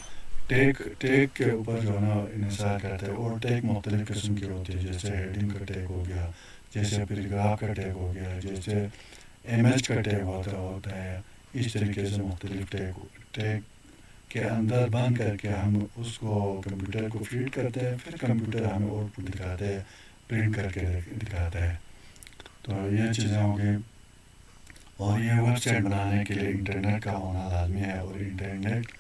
ٹیگ کے اوپر جو ہے نا انحصار کرتا ہے، اور ٹیگ مختلف قسم کی ہوتی ہے. جیسے ہیڈنگ کا ٹیگ ہو گیا، جیسے پیراگراف کا ٹیگ ہو گیا، جیسے امیج کا ٹیگ ہوتا ہے. اس طریقے سے مختلف ٹیگ کے اندر بند کر کے ہم اس کو کمپیوٹر کو فیڈ کرتے ہیں، پھر کمپیوٹر ہمیں آؤٹ پٹ دکھاتا ہے، پرنٹ کر کے دکھاتا ہے. تو یہ چیزیں ہوں گی. اور یہ ویب سائٹ بنانے کے لیے انٹرنیٹ کا ہونا لازمی ہے، اور انٹرنیٹ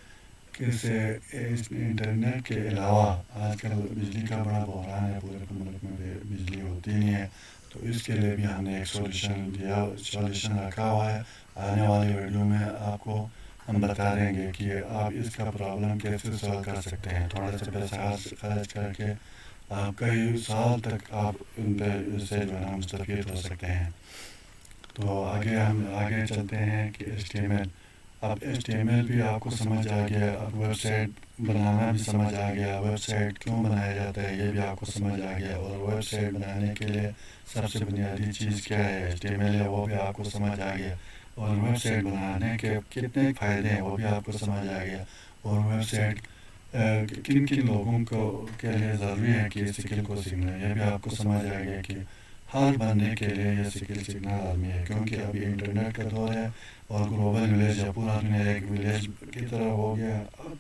کے علاوہ آج کل بجلی کا بڑا بحران ہے، پورے ملک میں بجلی ہوتی نہیں ہے. تو اس کے لیے بھی ہم نے ایک سولوشن رکھا ہوا ہے. آنے والی ویڈیو میں آپ کو ہم بتا دیں گے کہ آپ اس کا پرابلم کیسے سالو کر سکتے ہیں. تھوڑا سا پیسہ خرچ کر کے آپ کئی سال تک آپ ان پہ اس سے جو ہے نا مستفید ہو سکتے ہیں. تو ہم آگے چلتے ہیں کہ HTML. اب HTML بھی آپ کو سمجھ آ گیا، اب ویب سائٹ بنانا بھی سمجھ آ گیا، ویب سائٹ کیوں بنایا جاتا ہے یہ بھی آپ کو سمجھ آ گیا، اور ویب سائٹ بنانے کے لیے سب سے بنیادی چیز کیا ہے HTML ہے وہ بھی آپ کو سمجھ آ گیا، اور ویب سائٹ بنانے کے کتنے فائدے ہیں وہ بھی آپ کو سمجھ آ گیا. اور ویب سائٹ کن کن لوگوں کے لیے ضروری ہے کہ اس سکل کو سیکھنا، یہ بھی آپ کو سمجھ آ گیا کہ ہر بندے کے لیے یہ سکل سیکھنا لازمی ہے، کیونکہ ابھی انٹرنیٹ کا دور ہے، اور گلوبل ولیج یا پورا دنیا ایک ولیج کی طرح ہو گیا. اب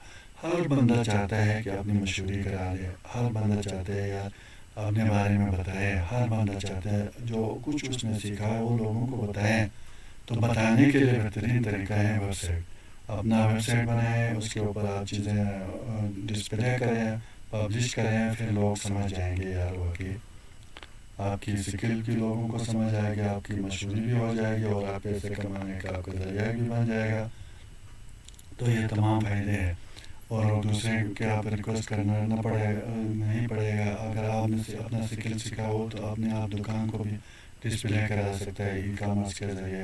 ہر بندہ چاہتا ہے کہ اپنی مشہوری کرا دے، ہر بندہ چاہتا ہے یار اپنے بارے میں بتائے، ہر بندہ چاہتا ہے جو کچھ اس نے سیکھا ہے وہ لوگوں کو بتائیں. تو بتانے کے لیے بہترین طریقہ ہے ویب سائٹ. اپنا ویب سائٹ بنائیں، اس کے اوپر آپ چیزیں ڈسپلے کریں، پبلش کریں، پھر لوگ سمجھ جائیں گے یار واقعی آپ کی سکل بھی لوگوں کو سمجھ آئے گی، آپ کی مشہوری بھی ہو جائے گی، اور آپ پیسے کمانے کا آپ کا ذریعہ بھی بن جائے گا. تو یہ تمام فائدے ہیں. اور دوسرے کے آپ ریکویسٹ کرنا نہیں پڑے گا. اگر آپ نے اپنا سکل سیکھا ہو تو اپنے آپ دکان کو بھی ڈسپلے کرا سکتا ہے ای کامرس کے ذریعے،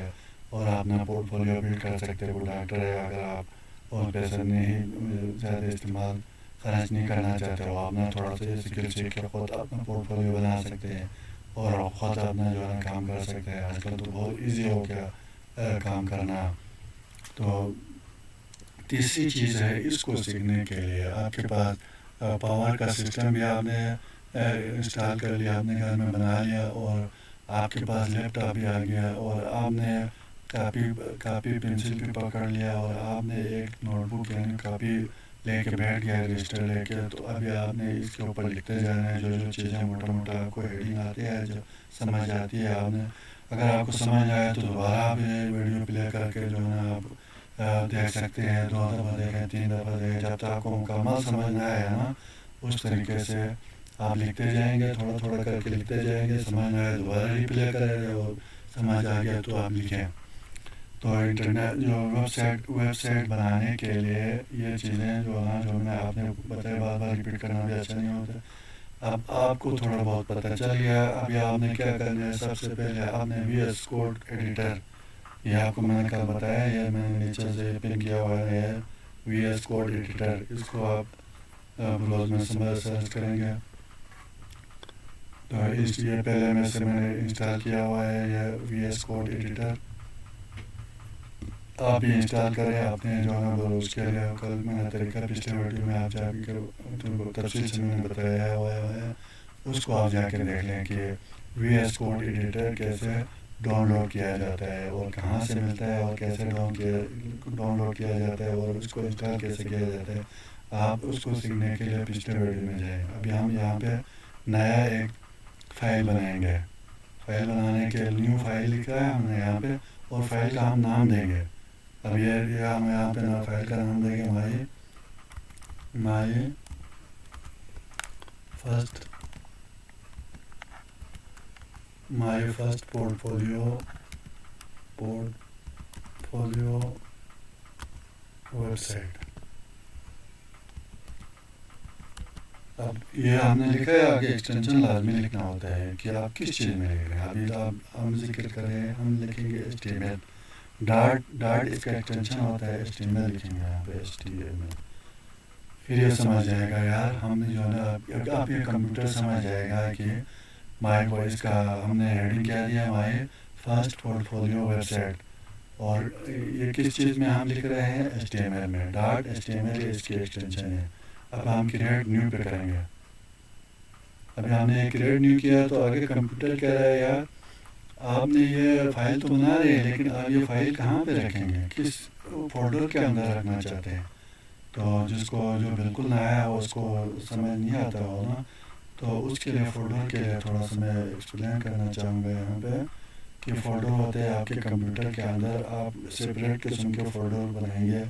اور آپ اپنا پورٹ فولیو بلڈ کر سکتے ہیں. وہ ڈاکٹر ہے، اگر آپ اور پیسے نہیں زیادہ خرچ نہیں کرنا چاہتے ہو، اپنا تھوڑا سا یہ سکل سیکھ کے خود اپنا پورٹ فولیو بنا سکتے ہیں، اور خود اپنا جو ہے کام کر سکتے ہیں. آج کل تو بہت ایزی ہو گیا کام کرنا. تو تیسری چیز ہے اس کو سیکھنے کے لیے آپ کے پاس پاور کا سسٹم بھی آپ نے انسٹال کر لیا، آپ نے گھر میں بنا لیا، اور آپ کے پاس لیپ ٹاپ بھی آ گیا، اور آپ نے کاپی پنسل بھی پکڑ لیا، اور آپ نے ایک نوٹ بک یعنی کاپی لے کے بیٹھ گیا، رجسٹر لے کے. تو ابھی آپ نے اس کے اوپر لکھتے جانا ہے جو چیزیں موٹا موٹا آپ کو ہیڈنگ آتی ہے، جو سمجھ آتی ہے. آپ نے اگر آپ کو سمجھ آئے تو دوبارہ آپ یہ ویڈیو پلے کر کے جو ہے نا آپ دیکھ سکتے ہیں، 2 دفعہ دیکھیں، 3 دفعہ دیکھیں، جب تک آپ کو مکمل سمجھ نہ آئے نا اس طریقے سے آپ لکھتے جائیں گے، تھوڑا تھوڑا کر کے لکھتے جائیں گے، سمجھ میں آئے دوبارہ ریپلے کریں گے، اور سمجھ آ گیا تو آپ لکھیں۔ تو انٹرنیٹ جو ویب سائٹ بنانے کے لیے یہ چیزیں جو نا جو میں آپ نے بتایا، بار بار ریپیٹ کرنا بھی اچھا نہیں ہوتا۔ اب آپ کو تھوڑا بہت پتہ چل گیا، ابھی آپ نے کیا کرنا ہے، سب سے پہلے آپ نے وی ایس کوڈ ایڈیٹر، یہ آپ کو میں نے کل بتایا، یہ میں نے نیچے سے پن کیا ہوا ہے وی ایس کوڈ ایڈیٹر، اس کو آپ بروز میں سرچ کریں گے تو اس لیے پہلے میں نے انسٹال کیا ہوا ہے یہ وی ایس کوڈ ایڈیٹر، آپ بھی انسٹال کریں اپنے جو ہے نا بروز کے لیے۔ کل میں نے طریقہ پچھلے ویڈیو میں آپ جا کے تفصیل سے میں نے بتایا ہوا ہے، اس کو آپ جا کے دیکھ لیں کہ وی ایس کوڈ ایڈیٹر کیسے ڈاؤن لوڈ کیا جاتا ہے اور کہاں سے ملتا ہے اور کیسے ڈاؤن لوڈ کیا جاتا ہے اور اس کو انسٹال کیسے کیا جاتا ہے، آپ اس کو سیکھنے کے لیے پچھلے ویڈیو میں جائیں۔ ابھی ہم یہاں پہ نیا ایک فائل بنائیں گے، فائل بنانے کے نیو فائل لکھ رہا ہے ہم نے یہاں پہ، اور فائل کا ہم نام دیں گے۔ اب یہ ہم یہاں پہ فائل کا نام دیں گے مائی فرسٹ پورٹفولیو ویب سائٹ۔ اب یہ ہم نے لکھا ہے، آگے ایکسٹینشن لازمی لکھنا ہوتا ہے کہ آپ کس چیز میں لکھ رہے ہیں۔ ابھی ہم ذکر کریں، ہم لکھیں گے HTML، ڈاٹ اس کا ایکسٹینشن ہوتا ہے HTML، لکھیں گے یہاں پہ HTML، پھر یہ سمجھ جائے گا یار ہم نے جو ہے نا، آپ یہ کمپیوٹر سمجھ جائے گا کہ مائی وائس کا ہم نے ہیڈنگ کیا دیا، مائی فرسٹ پورٹفولیو ویب سائٹ، اور یہ کس چیز میں ہم لکھ رہے ہیں، HTML میں، ڈاٹ HTML اس کی ایکسٹینشن ہے۔ اب ہم کریٹ نیو پہ کریں گے۔ ابھی ہم نے کریٹ نیو کیا تو آگے کمپیوٹر کہہ رہا ہے یار آپ نے یہ فائل تو بنا رہے ہیں، لیکن آپ یہ فائل کہاں پہ رکھیں گے، کس فولڈر کے اندر رکھنا چاہتے ہیں۔ تو جس کو جو بالکل نیا ہے اس کو سمجھ نہیں آتا ہو نا، تو اس کے لیے فولڈر کے لیے تھوڑا سا میں ایکسپلین کرنا چاہوں گا یہاں پہ کہ فولڈر ہوتے ہیں آپ کے کمپیوٹر کے اندر، آپ سپریٹ قسم کے فولڈر بنائیں گے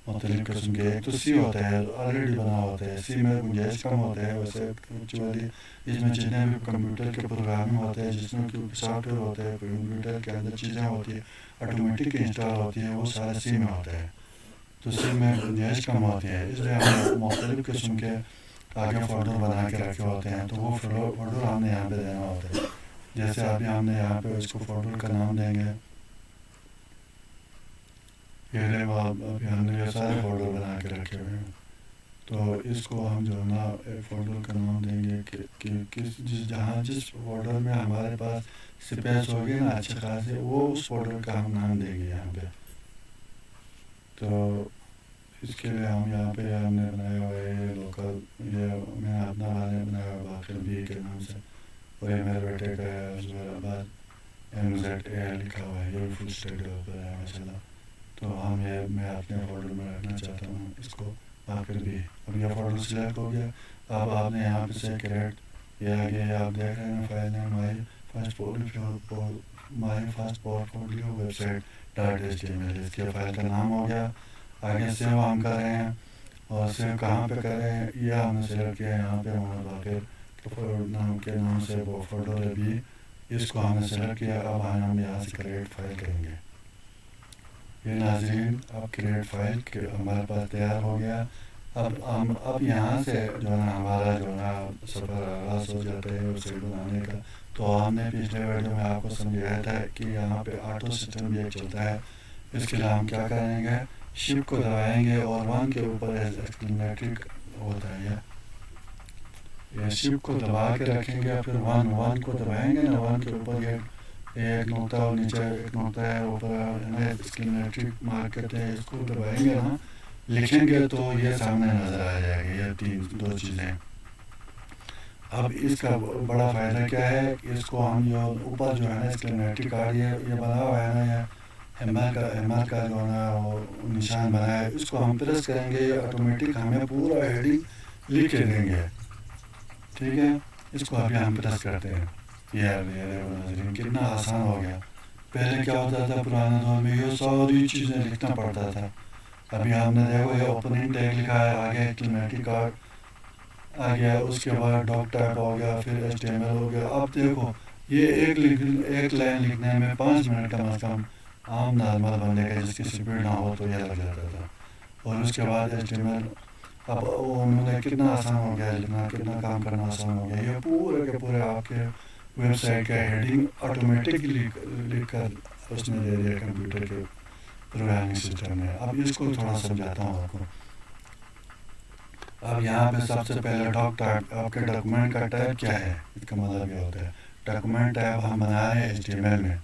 مختلف قسم کے۔ ایک تو سی ہوتا ہے آلریڈی بنا ہوتا ہے، سی میں گنجائش کم ہوتا ہے ویسے ایکچولی، اس میں جتنے بھی کمپیوٹر کے پروگرامنگ ہوتے ہیں، جس میں سافٹ ویئر ہوتے ہیں، کمپیوٹر کے اندر چیزیں ہوتی ہیں آٹومیٹک انسٹال ہوتی ہے، وہ سارا سی میں ہوتا ہے، تو سی میں گنجائش کم ہوتی ہے، اس لیے ہم مختلف قسم کے آگے فولڈر بنا کے رکھے ہوتے ہیں، تو وہ فولڈر ہم نے یہاں پہ دینا ہوتا ہے۔ جیسے ابھی ہم نے یہاں پہ اس کو فولڈر کا نام دیں گے، ابھی ہم نے یہ سارے فولڈر بنا کے رکھے ہوئے ہیں، تو اس کو ہم جو ہے نا ایک فولڈر کا نام دیں گے کہ جس فولڈر میں ہمارے پاس سپیس ہوگی نا اچھے خاصے، وہ اس فولڈر کا ہم نام دیں گے یہاں پہ۔ تو اس کے لیے ہم یہاں پہ ہم نے بنایا ہوا ہے لوکل، یہ میں نے اپنا بنایا ہوا باقر بی کے نام سے، اور یہ میرے بیٹے کا ہے زبیر آباد MZA لکھا ہوا ہے، یہ فل اسٹیک ڈیولپر ہے ماشاء اللہ۔ تو میں اپنے فولڈر میں رکھنا چاہتا ہوں اس کو باقر بی۔ اب یہ فولڈر سلیکٹ ہو گیا، اب آپ نے یہاں پہ سے کریٹ، یہ آگے آپ دیکھ رہے ہیں file name my first portfolio website dot HTML، اس کے فائل کا نام ہو گیا۔ آگے سیو ہم کر رہے ہیں، اور سیو کہاں پہ کر رہے ہیں، یہ ہم نے سلیکٹ کیا ہے یہاں پہ محمد باقر نام کے نام سے وہ فولڈر ہے بھی، اس کو ہم نے سلیکٹ کیا۔ اب ہم یہاں سے کریٹ فائل کریں گے۔ یہ ناظرین اب کریٹ فائل ہمارے پاس تیار ہو گیا۔ اب یہاں سے جو ہے نا ہمارا جو ہے نا سفر آغاز ہو جاتا ہے ویب سائٹ بنانے کا۔ تو ہم نے پچھلے ویڈیو میں آپ کو سمجھایا تھا کہ یہاں پہ آٹو سسٹم بھی ایک چلتا ہے، اس کے لیے ہم کیا کریں گے، شپ کو دبائیں گے اور 1 کے اوپر ایکسکلیمیٹرک ہوتا ہے، یہ شپ کو دبا کے رکھیں گے، پھر 1 کو دبائیں گے نا، 1 کے اوپر ایک نقطہ اور نیچے ایک نقطہ ہے، اوپر ایکسکلیمیٹرک مارک کرتے ہیں، اس کو دبائیں گے نا، لکھیں گے تو یہ سامنے نظر آ جائے گا، یہ دو چیزیں۔ اب اس کا بڑا فائدہ کیا ہے، اس کو ہم جو اوپر جو ہے نا ایکسکلیمیٹرک کارڈ یہ بنا ہوا ہے نا، یہ ایم ایل کا جو ہے نا وہ نشان بنا ہے، اس کو ہم پریس کریں گے، یہ آٹومیٹک ہمیں پورا ہیڈنگ لکھ کے دیں گے، ٹھیک ہے۔ اس کو ابھی ہم پریس کرتے ہیں، یہ کتنا آسان ہو گیا۔ پہلے کیا ہوتا تھا پرانے دور میں، یہ ساری چیزیں لکھنا پڑتا تھا۔ ابھی ہم نے دیکھو یہ اوپننگ ٹیگ لکھا ہے، آگے ایکسکلیمیٹرک کارڈ، آ گیا، اس کے بعد ڈاک ٹائپ ہو گیا، پھر HTML ہو گیا. اب دیکھو یہ ایک لائن لکھنے میں 5 منٹ کم از کم عام نارمل بندے کا جس کی سپیڈ نہ ہو تو یہ لگ جاتا تھا. اور اس کے بعد HTML اب انہوں نے کتنا آسان ہو گیا لکھنا، کتنا کام کرنا آسان ہو گیا. یہ پورے کے پورے آپ کے ویب سائٹ کا ہیڈنگ آٹومیٹکلی لکھ کر اس نے دے دیا کمپیوٹر کے پروگرامنگ سسٹم میں. اب اس کو تھوڑا سمجھاتا ہوں آپ کو. اب یہاں پہ سب سے پہلے ڈاک ٹائپ، آپ کے ڈاکومنٹ کا ٹائپ کیا ہے، اس کا مطلب یہ ہوتا ہے ڈاکومنٹ ٹائپ ہم بنا رہے ہیں HTML میں.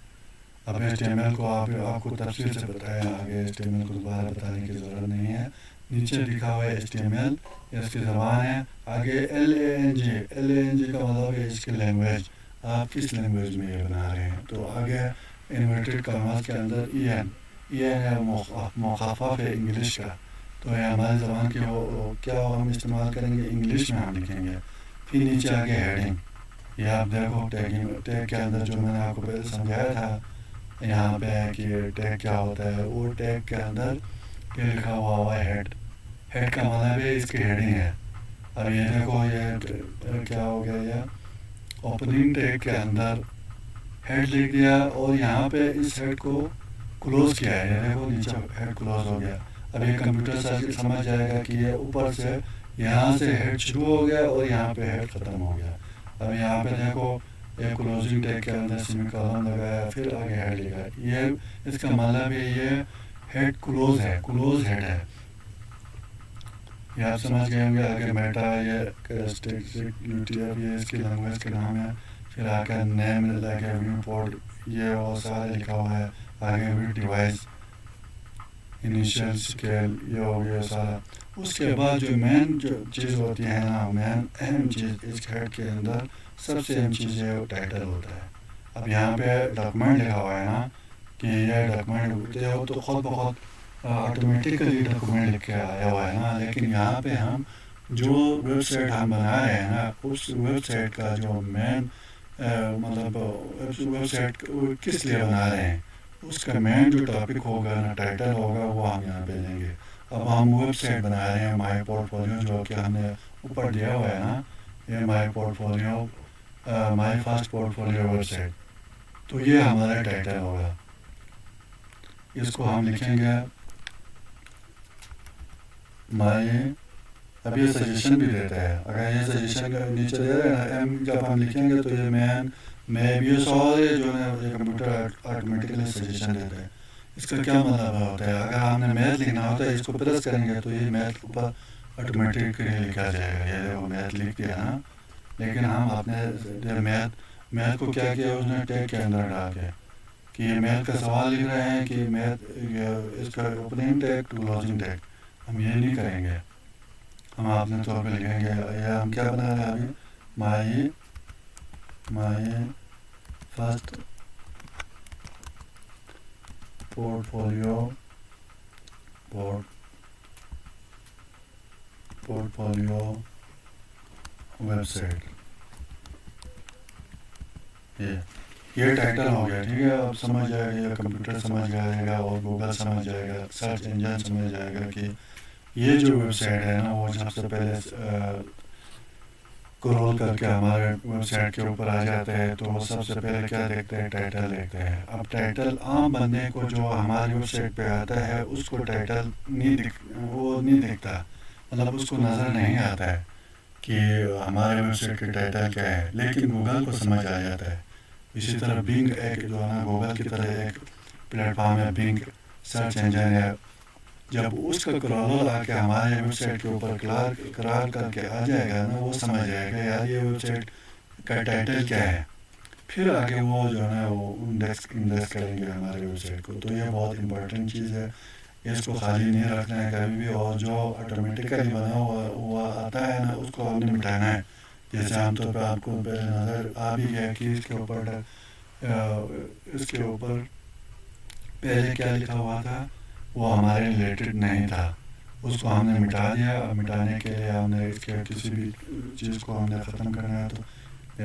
اب HTML کو آپ کو تفصیل سے بتایا آگے، HTML کو دوبارہ بتانے کی ضرورت نہیں ہے. نیچے لکھا ہوا ہے HTML، اس کی زبان ہے. آگے LANG کا مطلب ہے اس کی لینگویج، آپ کس لینگویج میں یہ بنا رہے ہیں. تو آگے انورٹڈ کاماز کے اندر EN ہے، مخفف ہے انگلش کا. تو یہ ہماری زبان کی کیا ہم استعمال کریں گے، انگلش میں ہم لکھیں گے. پھر نیچے آگے ہیڈنگ، یہ آپ دیکھو ٹیگ کے اندر جو میں نے آپ کو پہلے سمجھایا تھا یہاں پہ کہ ٹیگ کیا ہوتا ہے. وہ ٹیگ کے اندر یہ لکھا ہوا ہے ہیڈ کا مطلب ہے اس کی ہیڈنگ ہے. اب یہ دیکھو یہ کیا ہو گیا، یہ اوپننگ ٹیگ کے اندر ہیڈ لکھ دیا اور یہاں پہ اس ہیڈ کو کلوز کیا ہے. یہ دیکھو نیچے ہیڈ کلوز ہو گیا. اب یہ کمپیوٹر سمجھ جائے گا کہ یہ اوپر سے یہاں سے ہیڈ شروع ہو گیا اور یہاں پہ ہیڈ ختم ہو گیا. اب یہاں پہ دیکھو یہ کلوزنگ ٹیگ کے اندر سیمی کولن لگایا، پھر آگے ہیڈ لکھا. یہ اس کا مطلب ہے یہ ہیڈ کلوز ہیڈ ہے. یہ آپ سمجھ گئے ہوں گے. آگے میٹا، یہ کریسٹک UTF، یہ اس کی لینگویج کے نام ہے. پھر آگے نیم لگے ویو پورٹ، یہ وہ سارے لکھا ہوا ہے. آگے ویو ڈیوائس، انیشیل اسکیل، یہ ہو گیا سارا. اس کے بعد جو مین چیز ہوتی ہے نا، مین اہم چیز اس ہیڈ کے اندر سب سے اہم چیز ہے وہ ٹائٹل ہوتا ہے. اب یہاں پہ ڈاکومنٹ لکھا ہوا ہے نا کہ یہ ڈاکومنٹ ہوتے ہو تو خود بخود آٹومیٹیکلی ڈاکومنٹ لکھ کے آیا ہوا ہے نا. لیکن یہاں پہ ہم جو ویب سائٹ ہم بنا رہے ہیں نا، اس ویب سائٹ کا جو مین مطلب ویب سائٹ کس لیے بنا رہے ہیں، اس کا مین جو ٹاپک ہوگا نا، ٹائٹل ہوگا، وہ ہم یہاں پہ دیں گے. اب ہم ویب سائٹ بنا رہے ہیں مائی پورٹ فولیو، جو کہ ہم نے اوپر دیا ہوا ہے نا، یہ my portfolio, my first portfolio website. تو یہ ہمارا ٹائٹل ہوگا. اس کو ہم لکھیں گے مائی. اب یہ سجیشن بھی دیتا ہے. اگر یہ سجیشن نیچے دے رہے ہیں نا، جب ہم لکھیں گے تو یہ میں بھی سوال ہے جو ہے کمپیوٹر آٹومیٹکلی سجیشن دیتا ہے. اس کا کیا مطلب ہوتا ہے، اگر ہم نے میتھ لکھنا ہوتا ہے اس کو پریس کریں گے تو یہ میتھ کے اوپر آٹومیٹکلی لکھا جائے گا. یہ وہ میتھ لکھ دیا نا. لیکن ہم اپنے میتھ کو کیا کیا اس نے ٹیگ کے اندر ڈال کے کہ یہ میتھ کا سوال لکھ رہے ہیں کہ میتھ اس کا opening tag to closing tag. ہم یہ نہیں کریں گے. ہم اپنے طور پہ لکھیں گے یہ ہم کیا بنا رہے ہیں ابھی، my first portfolio website. یہ ٹائٹل ہو گیا. ٹھیک ہے، اب سمجھ جائے گا، کمپیوٹر سمجھ جائے گا اور گوگل سمجھ جائے گا، سرچ انجن سمجھ جائے گا کہ یہ جو ویب سائٹ ہے نا، وہ سب سے پہلے کرول کر کے ہمارے ویب سائٹ کے اوپر آ جاتا ہے. تو وہ سب سے پہلے کیا دیکھتے ہیں، ٹائٹل دیکھتے ہیں. اب ٹائٹل عام بندے کو جو ہماری ویب سائٹ پہ آتا ہے اس کو ٹائٹل نہیں دکھتا، مطلب اس کو نظر نہیں آتا ہے کہ ہمارے ویب سائٹ کا ٹائٹل کیا ہے. لیکن گوگل کو سمجھ آ جاتا ہے. اسی طرح بنگ ایک جو ہے نا گوگل کی طرح ایک پلیٹ فارم ہے، بنگ سرچ انجن ہے. جب اس کا کرالر آ کے ہمارے ویب سائٹ کے اوپر کرال کر کے آ جائے گا نا، وہ سمجھ جائے گا یار یہ ویب سائٹ کا ٹائٹل کیا ہے. پھر آگے وہ جو ہے نا وہ انڈیکس کریں گے ہمارے ویب سائٹ کو. تو یہ بہت امپورٹنٹ چیز ہے، اس کو خالی نہیں رکھنا ہے کبھی بھی. اور جو آٹومیٹیکلی بنا ہوا آتا ہے نا، اس کو ہم نے مٹانا ہے. جیسے عام طور پہ آپ کو پہلے نظر آ بھی گیا کہ اس کے اوپر پہلے کیا لکھا ہوا تھا، وہ ہمارے ریلیٹڈ نہیں تھا. اس کو ہم نے مٹا دیا. مٹانے کے لیے ہم نے اس کے کسی بھی چیز کو ہم نے ختم کرنا ہے تو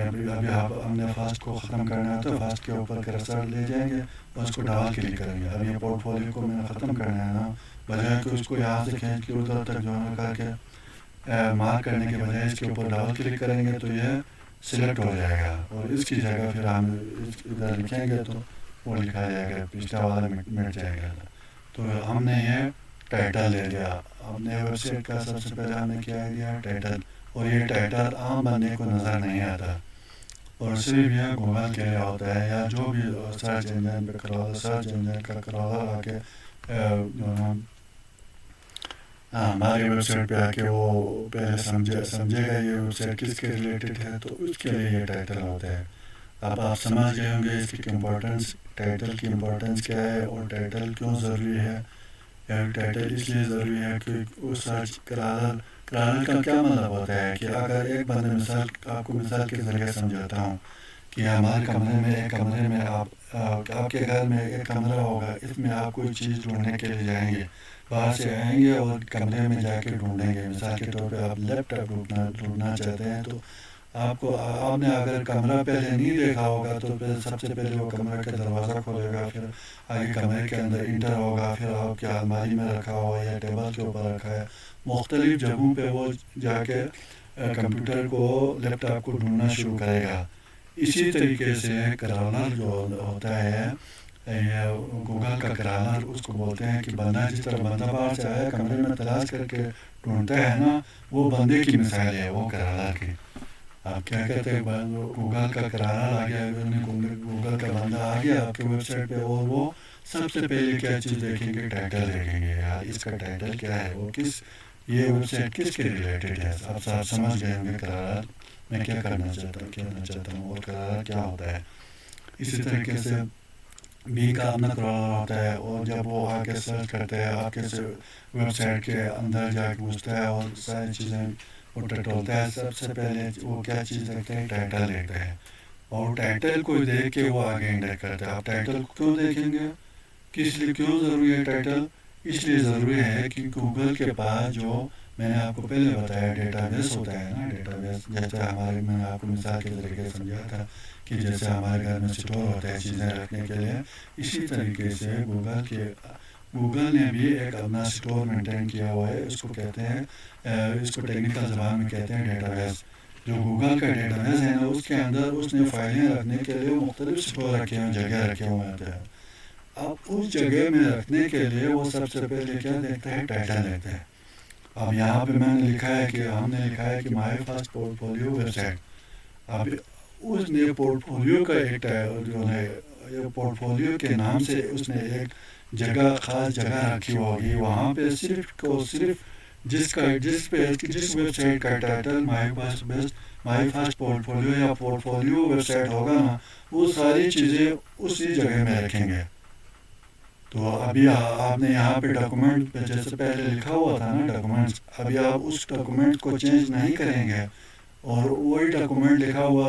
ابھی ہم نے فاسٹ کو ختم کرنا ہے تو فاسٹ کے اوپر کرسر لے جائیں گے اور اس کو ڈبل کلک کریں گے. اب یہ پورٹ فولیو کو میں نے ختم کرنا ہے نا، بجائے کہ اس کو یہاں سے کھینچ کے ادھر تک جو ہے کر کے مارک کرنے کے بجائے اس کے اوپر ڈبل کلک کریں گے تو یہ سلیکٹ ہو جائے گا، اور اس کی جگہ پھر ہم ادھر لکھیں گے تو وہ لکھا جائے گا، پچھلا والا مٹ جائے گا۔ تو ہم نے یہ ٹائٹل لے لیا، اپنے ویب سائٹ کا سب سے پہلے ہم نے کیا دیا ٹائٹل، اور یہ ٹائٹل عام بندے کو نظر نہیں آتا، اور صرف یہ گوگل کے لیے ہوتا ہے، یا جو بھی سرچ انجن پہ کروالا، سرچ انجن کا کروالا آ کے جو نا ہماری ویب سائٹ پہ آ کے وہ پہلے سمجھے گا یہ ویب سائٹ کس کے ریلیٹڈ ہے، تو اس کے لیے یہ ٹائٹل ہوتا ہے۔ اب آپ سمجھ گئے ہوں گے اس کی امپورٹنس، ٹائٹل کی امپورٹنس کیا ہے، اور ٹائٹل کیوں ضروری ہے۔ ٹائٹل اس لیے ضروری ہے کہ وہ سرچ کرالل کا کیا مطلب ہوتا ہے کہ اگر ایک بندے مثال، آپ کو مثال کے ذریعے سمجھاتا ہوں کہ ہمارے کمرے میں آپ کے گھر میں ایک کمرہ ہوگا، اس میں آپ کوئی چیز ڈھونڈنے کے لیے جائیں گے، باہر سے آئیں گے اور کمرے میں جا کے ڈھونڈیں گے۔ مثال کے طور پہ آپ لیپ ٹاپ ڈھونڈنا چاہتے ہیں، تو آپ نے اگر کمرہ پہلے نہیں دیکھا ہوگا تو پھر سب سے پہلے وہ کمرے کا دروازہ کھولے گا، پھر آگے کمرے کے اندر انٹر ہوگا، پھر آپ کے الماری میں رکھا ہوا یا ٹیبل کے اوپر رکھا ہے، مختلف جگہوں پہ وہ جا کے کمپیوٹر کو، لیپ ٹاپ کو ڈھونڈنا شروع کرے گا۔ اسی طریقے سے کرالر جو ہوتا ہے، گوگل کا کرالر اس کو بولتے ہیں کہ بندہ جس طرح بندہ باہر سے آیا کمرے میں تلاش کر کے ڈھونڈتا ہے نا، وہ بندے کی مثال ہے وہ کرالر کی۔ آپ کیا کہتے ہیں، گوگل کا کرالر آ گیا، گوگل کا بندہ آ گیا آپ کے ویب سائٹ پہ، اور وہ سب سے پہلے کیا چیز دیکھیں گے، ٹائٹل دیکھیں گے، یار اس کا ٹائٹل کیا ہے، وہ یہ ویب سائٹ کس کے ریلیٹڈ ہے۔ آپ سمجھ گئے ہوں گے کرالر میں کیا کہنا چاہتا ہوں اور کرالر کیا ہوتا ہے۔ اسی طریقے سے بی کا اپنا کرالر ہوتا ہے، اور جب وہ آ کے سرچ کرتا ہے آپ کے ویب سائٹ کے اندر جا کے گھستا ہے اور ساری چیزیں وہ ٹٹولتا ہے، سب سے پہلے وہ کیا چیز دیکھتا ہے، ٹائٹل دیکھتا ہے، اور ٹائٹل کو دیکھ کے وہ آگے انڈیکس کرتا ہے۔ آپ ٹائٹل کو کیوں دیکھیں گے، کس لیے کیوں ضروری ہے ٹائٹل؟ اس لیے ضروری ہے کہ گوگل کے پاس جو میں نے آپ کو پہلے بتایا ڈیٹا بیس ہوتا ہے نا، ڈیٹا بیس جیسے میں نے آپ کو مثال کے ذریعے سمجھایا تھا کہ جیسے ہمارے گھر میں اسٹور ہوتا ہے چیزیں رکھنے کے لیے، اسی طریقے سے گوگل نے بھی ایک اپنا اسٹور مینٹین کیا ہوا ہے، اس کو کہتے ہیں، اس کو ٹیکنیکل زبان میں کہتے ہیں ڈیٹا بیس۔ جو گوگل کا ڈیٹا بیس ہے نا، اس کے اندر اس نے فائلیں رکھنے کے لیے مختلف اسٹور رکھے ہوئے، جگہ رکھے ہوئے ہوتے ہیں۔ اب اس جگہ میں رکھنے کے لیے وہ سب سے پہلے کیا دیکھتا ہے، ٹائٹل دیکھتا ہے۔ اب یہاں پہ میں نے لکھا ہے کہ ہم نے لکھا ہے کہ my first portfolio website. اب اس نے پورٹ فولیو کا ایک جو ہے، پورٹ فولیو کے نام سے اس نے ایک جگہ، خاص جگہ رکھی ہوگی، وہاں پہ صرف جس ویب سائٹ کا ٹائٹل مائی فرسٹ پورٹ فولیو یا پورٹ فولیو ویب سائٹ ہوگا نا، وہ ساری چیزیں اسی جگہ میں رکھیں گے۔ تو ابھی آپ نے یہاں پہ ڈاکومنٹ پہ جیسے پہلے لکھا ہوا تھا نا ڈاکومنٹس، ابھی آپ اس ڈاکومنٹ کو چینج نہیں کریں گے، اور وہی ڈاکومنٹ لکھا ہوا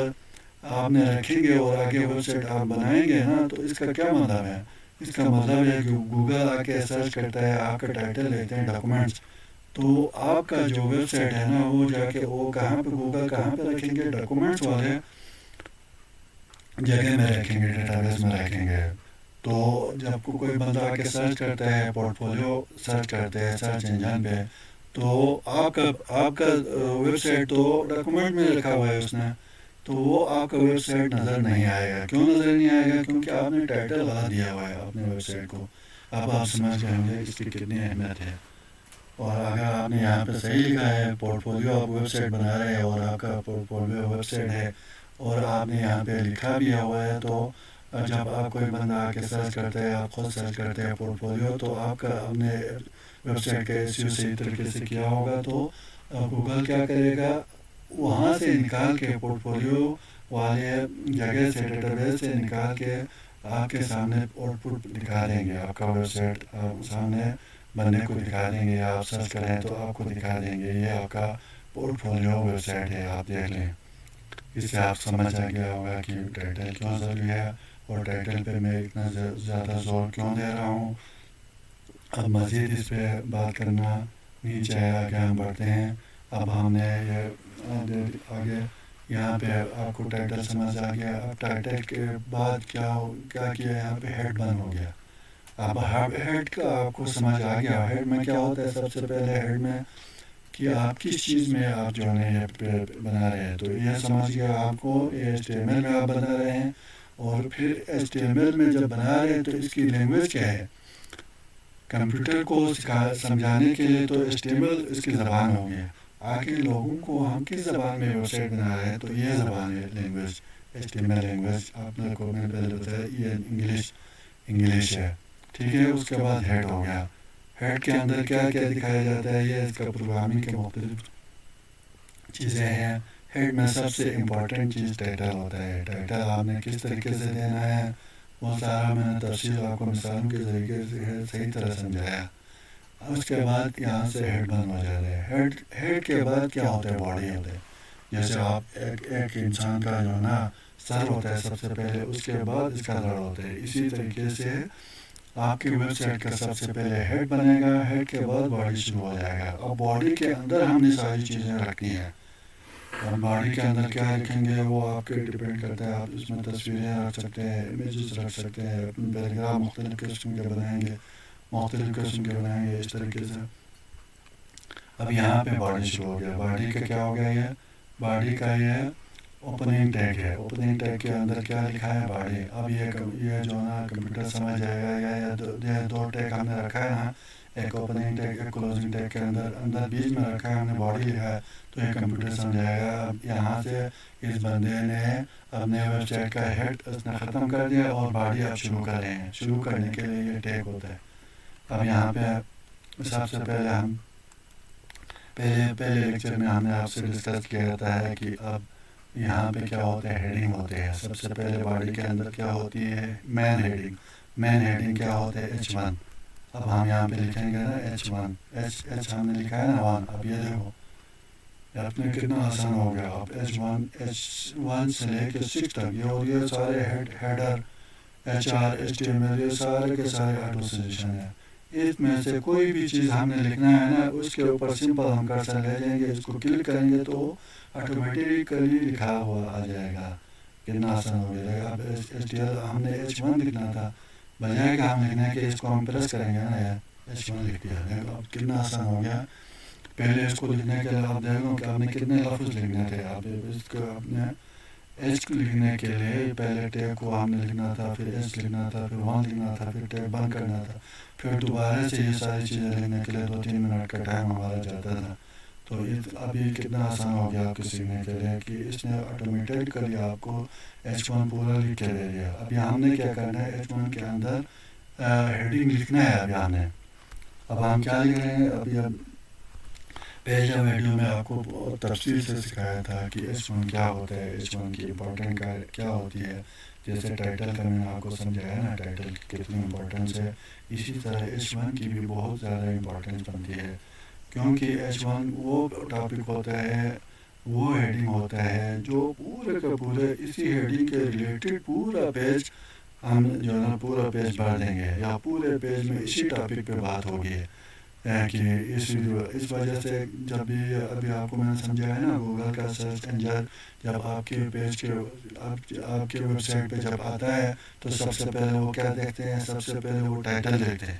آپ نے رکھیں گے اور آگے ویب سائٹ آپ بنائیں گے نا، تو اس کا کیا مطلب ہے؟ اس کا مطلب ہے کہ گوگل آ کے سرچ کرتا ہے، آپ کا ٹائٹل لیتے ہیں ڈاکومنٹس، تو آپ کا جو ویب سائٹ ہے نا، وہ جا کے وہ کہاں پہ، گوگل کہاں پہ رکھیں گے، ڈاکومنٹس والے جگہ میں رکھیں گے، ڈیٹا بیس میں رکھیں گے۔ تو جب کوئی بندہ آ کے سرچ کرتا ہے، پورٹ فولیو سرچ کرتے ہیں سرچ انجن پہ، تو آپ کا ویب سائٹ تو ڈاکومنٹ میں رکھا ہوا ہے اس نے، تو وہ آپ کا ویب سائٹ نظر نہیں آئے گا۔ کیوں نظر نہیں آئے گا؟ کیونکہ آپ نے ٹائٹل غلط دیا ہوا ہے اپنے ویب سائٹ کو۔ اب آپ سمجھ گئے ہوں گے اس کی کتنی اہمیت ہے۔ اور اگر آپ نے یہاں پہ صحیح لکھا ہے، پورٹ فولیو آپ ویب سائٹ بنا رہے ہیں اور آپ کا پورٹ فولیو ویب سائٹ ہے، اور آپ نے یہاں پہ لکھا بھی ہوا ہے، تو جب آپ کوئی بندہ آ کے سرچ کرتے ہیں، آپ خود سرچ کرتے ہیں پورٹ فولیو، تو آپ کا اپنے ویب سائٹ کا SEO صحیح طریقے سے کیا ہوگا، تو گوگل کیا کرے گا، وہاں سے نکال کے پورٹ فولیو والے جگہ سے، ڈیٹا بیس سے نکال کے آپ کے سامنے آؤٹ پٹ دکھا دیں گے، آپ کا ویب سائٹ سامنے بندے کو دکھا دیں گے، آپ سرچ کریں تو آپ کو دکھا دیں گے، یہ آپ کا پورٹ فولیو ویب سائٹ ہے، آپ دیکھ لیں۔ اس سے آپ سمجھ آ گیا ہوگا کہ ٹائٹل کیوں ضروری ہے، اور ٹائٹل پہ میں اتنا زیادہ زور کیوں دے رہا ہوں۔ اب مزید اس پہ بات کرنا نیچے آگے ہم بڑھتے ہیں۔ اب ہم نے یہ آگے یہاں پہ آپ کو ٹائٹل سمجھ آ گیا۔ اب ٹائٹل کے بعد کیا کیا یہاں پہ ہیڈ بن ہو گیا۔ اب ہیڈ کا آپ کو سمجھ آ گیا، ہیڈ میں کیا ہوتا ہے؟ سب سے پہلے ہیڈ میں کہ آپ کس چیز میں آپ جو ہے یہ بنا رہے ہیں. تو یہ سمجھ گیا آپ کو HTML میں آپ بنا رہے ہیں. اور پھر HTML میں جب بنا رہے ہیں تو اس کی لینگویج کیا ہے. کمپیوٹر کو سمجھانے کے لیے تو HTML اس کی زبان ہو گیا. آگے لوگوں کو ہم کس زبان میں ویب سائٹ بنا رہے ہیں تو یہ زبان ہے لینگویج. HTML لینگویج آپ نے کو میں پہلے بتایا یہ انگلش ہے. ٹھیک ہے. اس کے بعد ہیڈ ہو گیا. ہیڈ کے اندر کیا کیا دکھایا جاتا ہے. یہ اس کا پروگرامنگ کے مختلف چیزیں ہیں. ہیڈ میں سب سے امپورٹنٹ چیز ٹائٹل ہوتا ہے. ٹائٹل آپ نے کس طریقے سے دینا ہے وہ سارا میں نے تفصیل آپ کو مثالوں کے ذریعے سے صحیح طرح سمجھایا. اس کے بعد یہاں سے ہیڈ بند ہو جاتا ہے. ہیڈ کے بعد کیا ہوتا ہے باڈی ہوتا ہے. جیسے آپ ایک انسان کا جو نا سر ہوتا ہے سب سے پہلے, اس کے بعد اس کا دھڑ ہوتا ہے. اسی طریقے سے آپ کی ویب سائٹ کا سب سے پہلے ہیڈ بنے گا, ہیڈ کے بعد باڈی شروع ہو جائے گا. اب باڈی کے اندر ہم نے ساری چیزیں رکھنی ہیں. اب باڈی کے اندر کیا رکھیں گے وہ آپ کے ڈپینڈ کرتا ہے. آپ اس میں تصویریں رکھ سکتے ہیں, امیجز رکھ سکتے ہیں, پیراگراف مختلف قسم کے بنائیں گے, اس طریقے سے. اب یہاں پہ باڈی شروع ہو گیا. باڈی کا کیا ہو گیا. یہ باڈی کا یہ اوپننگ ٹیگ ہے. اوپننگ ٹیگ کے اندر کیا لکھا ہے باڈی. اب یہ جو نا کمپیوٹر سمجھ جائے گا. یہ دو ٹیگ ہم نے رکھا ہے نا, ایک اوپننگ ٹیگ ایک کلوزنگ ٹیگ کے اندر بیچ میں رکھا ہے ہم نے باڈی لکھا ہے. تو یہ کمپیوٹر سمجھائے گا. اب یہاں سے اس بندے نے اپنے ویب سائٹ کا ہیڈ اس نے ختم کر دیا اور باڈی اب شروع کر رہے ہیں. شروع کرنے کے لیے یہ ٹیگ ہوتا ہے. اب یہاں پہ سب سے پہلے ہم پہلے لیکچر میں ہم نے آپ سے ڈسکس کیا جاتا ہے کہ اب یہاں پہ کیا ہوتا ہے ہیڈنگ ہوتے ہیں. سب سے پہلے باڈی کے اندر کیا ہوتی ہے مین ہیڈنگ. مین ہیڈنگ کیا ہوتا ہے H1. اب ہم یہاں پہ لکھیں گے نا H1. H ہم نے لکھا ہے نا 1. اب یہ دیکھو آپ نے کتنا آسان ہو گیا. اب H1 سے لے کے 6 تک یہ سارے ہیڈر HR HTML یہ سارے کے سارے آٹو سجیشن ہے. اس میں سے کوئی بھی چیز ہم نے لکھنا ہے نا اس کے اوپر سمپل ہم کرسر لے جائیں گے, اس کو کلک کریں گے تو آٹومیٹیکلی لکھا ہوا آ جائے گا. کتنا آسان ہو جائے گا. اب HTML ہم نے H1 لکھنا تھا, بجائے کہ ہم لکھنا ہے کہ اس کو ہم پریس کریں گے نا H1 لکھ دیا. اب کتنا آسان ہو گیا. پہلے اس کو لکھنے کے لیے آپ دیکھو کہ آپ نے کتنے لفظ لکھنے تھے. آپ اس کو آپ نے H کو لکھنے کے لیے پہلے ٹیگ کو ہم نے لکھنا تھا, پھر H لکھنا تھا, پھر 1 لکھنا تھا, پھر ٹیگ بند کرنا تھا, پھر دوبارہ سے یہ ساری چیزیں لکھنے کے لیے 2-3 منٹ کا ٹائم ہمارا جاتا تھا. تو اب یہ کتنا آسان ہو گیا آپ کو سیکھنے کے لیے کہ اس نے آٹومیٹکلی آپ کو H1 پورا لکھ کے دے دیا. اب یہاں ہم نے کیا کرنا ہے H1 کے اندر ہیڈنگ لکھنا ہے. اب یہاں نے اب ہم کیا لکھ رہے ہیں. اب یہ پہلے ویڈیو میں آپ کو تفصیل سے سکھایا تھا کہ H1 کیا ہوتا ہے, H1 کی امپورٹنٹ کیا ہوتی ہے. جیسے ٹائٹل کا میں نے آپ کو سمجھایا نا ٹائٹل کی کتنی امپورٹنس ہے, اسی طرح H1 کی بھی بہت زیادہ امپورٹنس بنتی ہے. کیونکہ H1 وہ ٹاپک ہوتا ہے, وہ ہیڈنگ ہوتا ہے جو پورے کا پورے اسی ہیڈنگ کے ریلیٹڈ پورا پیج ہم جو ہے نا پورا پیج بھر دیں گے, یا پورے پیج میں اسی ٹاپک پہ بات ہوگی. کہ اس وجہ سے جب بھی ابھی آپ کو میں نے سمجھایا ہے نا گوگل کا سرچ انجن جب آپ کے پیج کے آپ کے ویب سائٹ پہ جب آتا ہے تو سب سے پہلے وہ کیا دیکھتے ہیں. سب سے پہلے وہ ٹائٹل دیکھتے ہیں.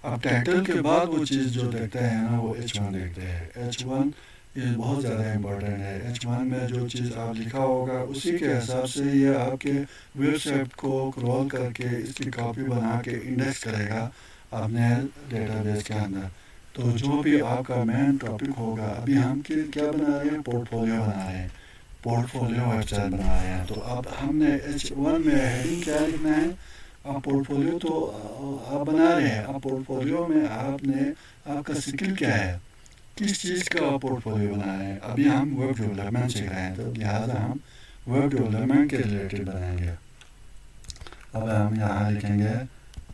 اب ٹائٹل کے بعد وہ چیز جو دیکھتے ہیں نا وہ H1 دیکھتے ہیں. H1 یہ بہت زیادہ امپورٹنٹ ہے. H1 میں جو چیز آپ لکھا ہوگا اسی کے حساب سے یہ آپ کے ویب سائٹ کو کرول کر کے اس کی کاپی بنا کے انڈیکس کرے گا اپنے ڈیٹا بیس کے اندر. تو جو بھی آپ کا مین ٹاپک ہوگا, ابھی ہم کیا بنا رہے ہیں پورٹ فولیو بنا رہے ہیں, پورٹ فولیو ویب سائٹ بنا رہے ہیں. تو اب ہم نے H1 میں ہیڈنگ کیا لکھنا ہے. آپ پورٹ فولیو تو آپ بنا رہے ہیں. آپ پورٹ فولیو میں آپ کا سکل کیا ہے, کس چیز کا آپ پورٹ فولیو بنا رہے ہیں. ابھی ہم ویب ڈیولپمنٹ سیکھ رہے ہیں تو لہٰذا ہم ویب ڈیولپمنٹ کے ریلیٹڈ بنائیں گے. اب ہم یہاں لکھیں گے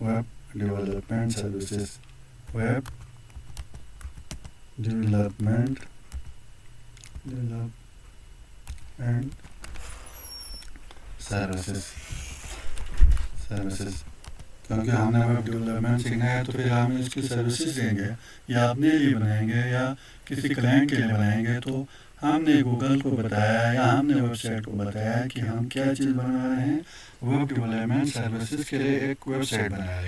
web development services. Web development services کیونکہ ہم نے ویب ڈیولپمنٹ سیکھنا ہے تو پھر ہم اس کی سروسز دیں گے, یا اپنے لیے بنائیں گے یا کسی کلائنٹ کے لیے بنائیں گے. تو ہم نے گوگل کو بتایا یا ہم نے ویب سائٹ کو بتایا کہ ہم کیا چیز بنا رہے ہیں. ویب ڈیولپمنٹ سروسز کے لیے ایک ویب سائٹ بنا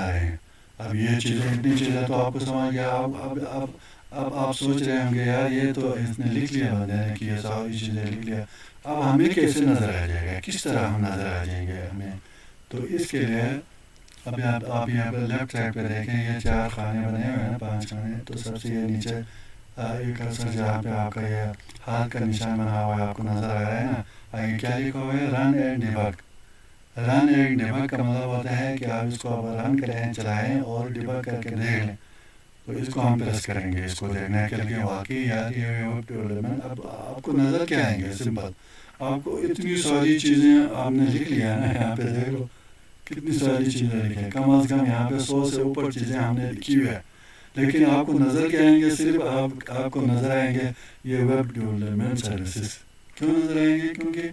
رہے ہیں. اب یہ چیزیں اتنی چیزیں تو آپ کو سمجھ گیا. اب اب آپ سوچ رہے ہوں گے یار یہ تو اس نے لکھ لیا بندے نے کہ یہ ساری چیزیں لکھ لیا، اب ہمیں کیسے نظر آ جائے گا، کس طرح ہم نظر آ جائیں گے ہمیں؟ تو اس کے لیے ابھی آپ یہاں پہ لیفٹ سائڈ پہ دیکھیں، یہ 4 خانے بنے ہوئے ہیں نا، 5 خانے، تو سب سے یہ نیچے ایک اثر جہاں پہ آپ کا یہ ہاتھ کا نشان بنا ہوا ہے آپ کو نظر آ رہا ہے نا، آگے کیا لکھا ہوا ہے؟ Run and debug. Run and debug کا مطلب ہوتا ہے کہ آپ اس کو اب رن کریں، چلائیں اور ڈیبگ کر کے دیکھ لیں۔ تو اس کو ہم پریس کریں گے، اس کو دیکھنے کے لیے واقعی یار یہ ویب ڈیولپمنٹ اب آپ کو نظر کیا آئیں گے؟ سمپل، آپ کو اتنی ساری چیزیں آپ نے لکھ لیا نا، یہاں پہ دیکھ لو کتنی ساری چیزیں لکھی ہیں، کم از کم یہاں پہ 100 سے اوپر چیزیں ہم نے لکھی ہوئی ہے، لیکن آپ کو نظر کیا آئیں گے؟ صرف آپ کو نظر آئیں گے یہ ویب ڈیولپمنٹ سروسز۔ کیوں نظر آئیں گے؟ کیونکہ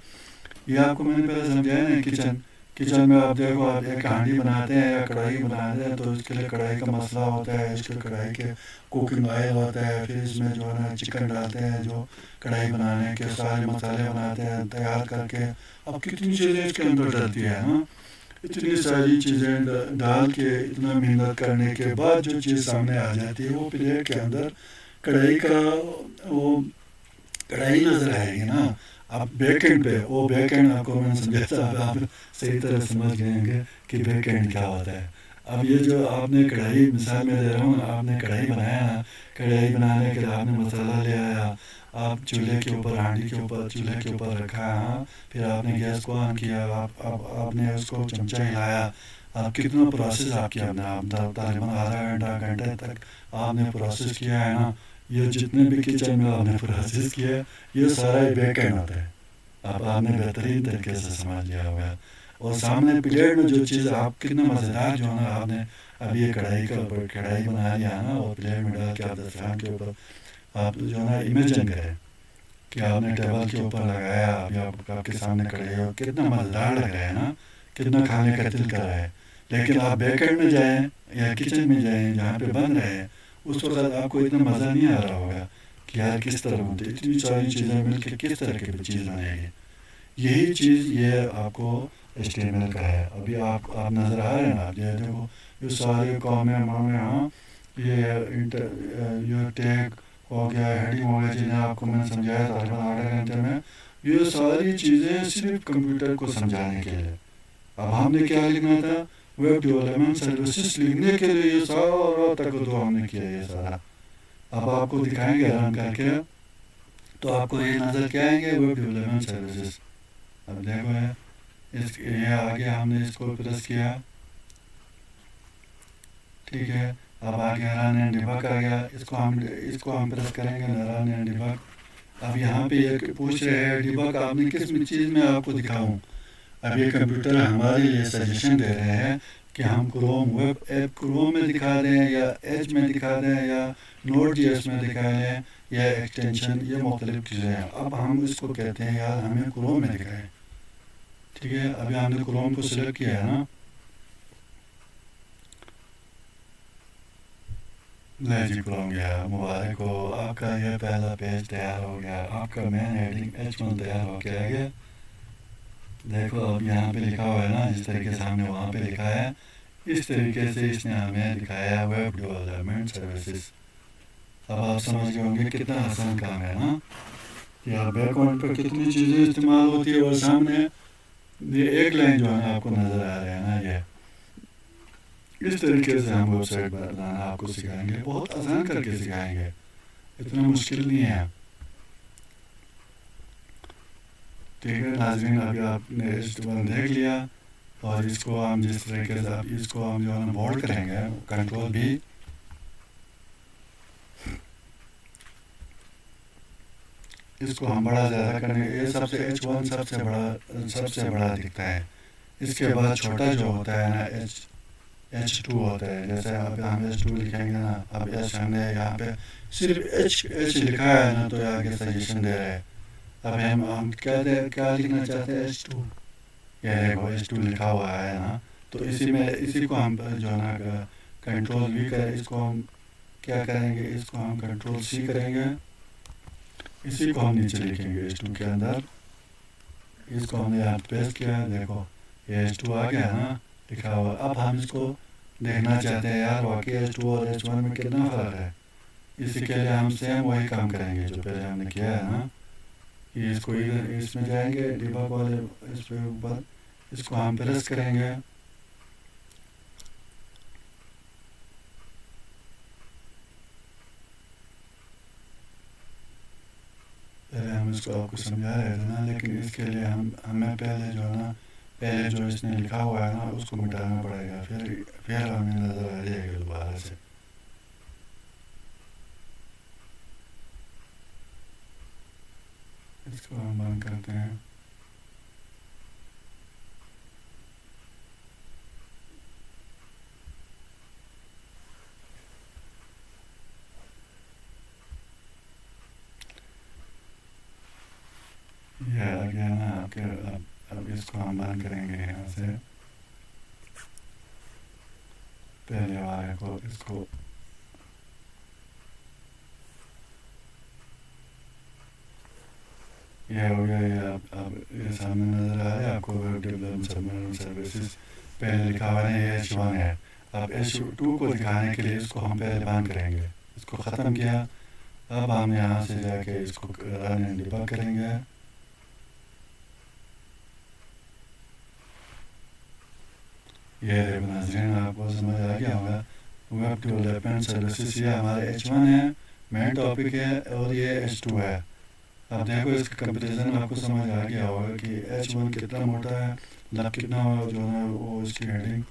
یہ آپ کو میں نے پہلے سمجھایا نا، کچن میں آپ دیکھو، آپ ایک ہانڈی بناتے ہیں یا کڑھائی بناتے ہیں تو اس کے لیے کڑھائی کا مسئلہ ہوتا ہے، اس کے کڑھائی کے کوکنگ آئل ہوتا ہے، پھر اس میں جو ہے نا چکن ڈالتے ہیں، جو کڑھائی بنانے کے سارے مسالے بناتے ہیں تیار کر کے، اب کتنی چیزیں اس کے اندر ڈلتی ہے نا، اتنی ساری چیزیں ڈال کے اتنا محنت کرنے کے بعد جو چیز سامنے آ جاتی ہے وہ پلیٹ کے اندر کڑھائی کا وہ کڑھائی نظر آئے گی نا۔ اب بیک اینڈ پہ وہ بیک اینڈ آپ کو میں نے سمجھا تھا، اب آپ صحیح طرح سمجھ گئے گے کہ بیک اینڈ کیا ہوتا ہے۔ اب یہ جو آپ نے کڑھائی، مثال میں دے رہا ہوں، آپ نے کڑھائی بنایا نا، کڑھائی بنانے کے لیے آپ نے مسالہ لے آیا، آپ چولہے کے اوپر، ہانڈی کے اوپر، چولہے کے اوپر رکھا، ہاں، پھر آپ نے گیس کو آن کیا، آپ نے اس کو چمچہ ہلایا، آپ کتنا پروسیس آپ کیا آپ تقریباً آدھا گھنٹے تک آپ نے پروسیس کیا ہے نا، یہ جتنے بھی کچن میں آپ نے پروسیس کیا ہے یہ سارا بیک اینڈ ہوتا ہے۔ اب آپ نے بہترین طریقے سے سمجھ لیا ہوگا، اور سامنے پلیٹ میں جو چیز آپ کتنا مزیدار جو ہے نا، آپ نے اب یہ کڑھائی کا اوپر کڑھائی بنا لیا نا، اور پلیٹ میں ڈال کے آپ دسترخوان کے اوپر آپ جو ہے نا امیجن کریں کہ آپ نے ٹیبل کے اوپر لگایا، ابھی آپ کے سامنے کڑھائی ہو، کتنا مزیدار لگ رہا ہے نا، کتنا کھانے کا دل کر رہا ہے۔ لیکن آپ بیک اینڈ میں جائیں یا کچن میں جائیں جہاں پہ بن رہے ہیں، اس وقت آپ کو اتنا مزہ نہیں آ رہا ہوگا کہ یار کس طرح بنتے، اتنی ساری چیزیں مل کے کس طرح کی چیز بنے گی۔ یہی چیز یہ آپ کو HTML کا ہے۔ ابھی آپ نظر آ رہے ہیں نا، آپ یہ دیکھو یہ سارے کام ہاں، یہ ٹیگ ہو گیا، ہیڈنگ ہو گیا، جنہیں آپ کو میں نے سمجھایا تقریباً آدھے گھنٹے میں، یہ ساری چیزیں صرف کمپیوٹر کو سمجھانے کے لیے۔ اب ہم نے کیا لکھنا تھا؟ ویب ڈیولپمنٹ سروسز لکھنے کے لیے یہ سارا تقدو ہم نے کیا یہ سارا۔ اب آپ کو دکھائیں گے رن کر کے تو آپ کو یہ نظر کیا آئیں گے؟ Web development services. اب دیکھو یہ آگے ہم نے اس کو پریس کیا، ٹھیک ہے، اب آگے رن اینڈ ڈیبگ آ گیا، اس کو ہم پریس کریں گے رن اینڈ ڈیبگ۔ اب یہاں پہ یہ پوچھ رہے ہیں ڈیبگ آپ نے کس چیز میں آپ کو دکھاؤں؟ اب یہ کمپیوٹر ہمارے لیے سجیشن دے رہے ہیں کہ ہم کروم ویب ایپ کروم میں دکھا دیں یا ایج میں دکھا دیں یا نوٹ جی ایس میں دکھا دیں یا ایکسٹینشن، یہ مختلف چیزیں ہیں۔ اب ہم اس کو کہتے ہیں یار ہمیں کروم میں دکھائیں، ٹھیک ہے، ابھی ہم نے کروم کو سلیکٹ کیا ہے نا، لے جی کروم گیا، مبارک ہو، آپ کا یہ پہلا پیج تیار ہو گیا، آپ کا مین ہیڈنگ H1 تیار ہو کے آ گیا۔ دیکھو اب یہاں پہ لکھا ہوا ہے نا، جس طریقے سے ہم نے وہاں پہ لکھا ہے، اس طریقے سے اس نے ہمیں دکھایا ویب ڈیولپمنٹ سروسز۔ اب آپ سمجھ گئے ہوں گے کتنا آسان کام ہے نا، یا بیک اینڈ پر کتنی چیزیں استعمال ہوتی ہے، اور سامنے یہ ایک لائن جو ہے آپ کو نظر آ رہا ہے نا، یہ اس طریقے سے ہم ویب سائٹ بنانا آپ کو سکھائیں گے، بہت آسان کر کے سکھائیں گے، اتنا مشکل نہیں ہے۔ ٹھیک ہے ناظرین، ابھی آپ نے HTML دیکھ لیا، اور اس کو ہم جس طریقے سے اس کو ہم جو ہے نا بولڈ کریں گے، کنٹرول بھی، اس کو ہم بڑا زیادہ کریں گے، یہ سب سے H1 سب سے بڑا دکھتا ہے، اس کے بعد چھوٹا جو ہوتا ہے نا H2 ہوتا ہے، جیسے اب ہم H2 لکھیں گے نا، اب ہم نے یہاں پہ صرف H لکھا ہے نا، تو یہ آگے سجیشن دے رہے ہیں۔ اب ہم کیا لکھنا چاہتے ہیں؟ H2، یہ دیکھو H2 لکھا ہوا ہے نا، تو اسی کو ہم جو ہے نا کنٹرول بھی کریں، اس کو ہم کیا کریں گے؟ اس کو ہم کنٹرول C کریں گے، اسی کو ہم نیچے لکھیں گے H2 کے اندر، اس کو ہم نے یہاں پیسٹ کیا، دیکھو یہ H2 آ گیا نا لکھا ہوا۔ اب ہم اس کو دیکھنا چاہتے ہیں یار واقعی H2 اور H1 میں کتنا فرق ہے، اسی کے لیے ہم سیم وہی کام کریں گے جو پہلے ہم نے کیا ہے نا، کہ اس کو ادھر اس میں جائیں گے ڈیبگ والے اس پہ اوپر، اس کو ہم پریس کریں گے، پہلے ہم اس کو آپ کو سمجھا رہے تھے نا، لیکن اس کے لیے ہمیں پہلے جو ہے نا، پہلے جو اس نے لکھا ہوا ہے نا اس کو مٹانا پڑے گا، پھر ہمیں نظر آ جائے گا دوبارہ سے۔ اس کو ہم بند کرتے ہیں، یہ آ گیا نا آپ کے، اب اس کو ہم بند کریں گے یہاں سے، پہلے والے کو اس کو یہ ہو گیا، یہ اب یہ سامنے نظر آ رہا ہے آپ کو، ویب ڈیولپمنٹ سبمٹ سروسز پہلے لکھا ہوا ہے، یہ H1 ہے۔ اب H2 کو دکھانے کے لیے اس کو ہم پہلے بند کریں گے، اس کو ختم کیا، اب ہم یہاں سے جا کے اس کو رن اینڈ ڈیبگ کریں گے۔ یہ دیکھو ناظرین، آپ کو سمجھ آ گیا ہوگا، ویب ڈیولپمنٹ سروسز یہ ہمارے H1 ہے، مین ٹاپک ہے، اور یہ H2 ہے۔ اب دیکھو اس کا کمپیریزن آپ کو سمجھ آ گیا ہوگا کہ H1 کتنا موٹا ہے، مطلب کتنا جو ہے وہ اس کی ہیڈنگ،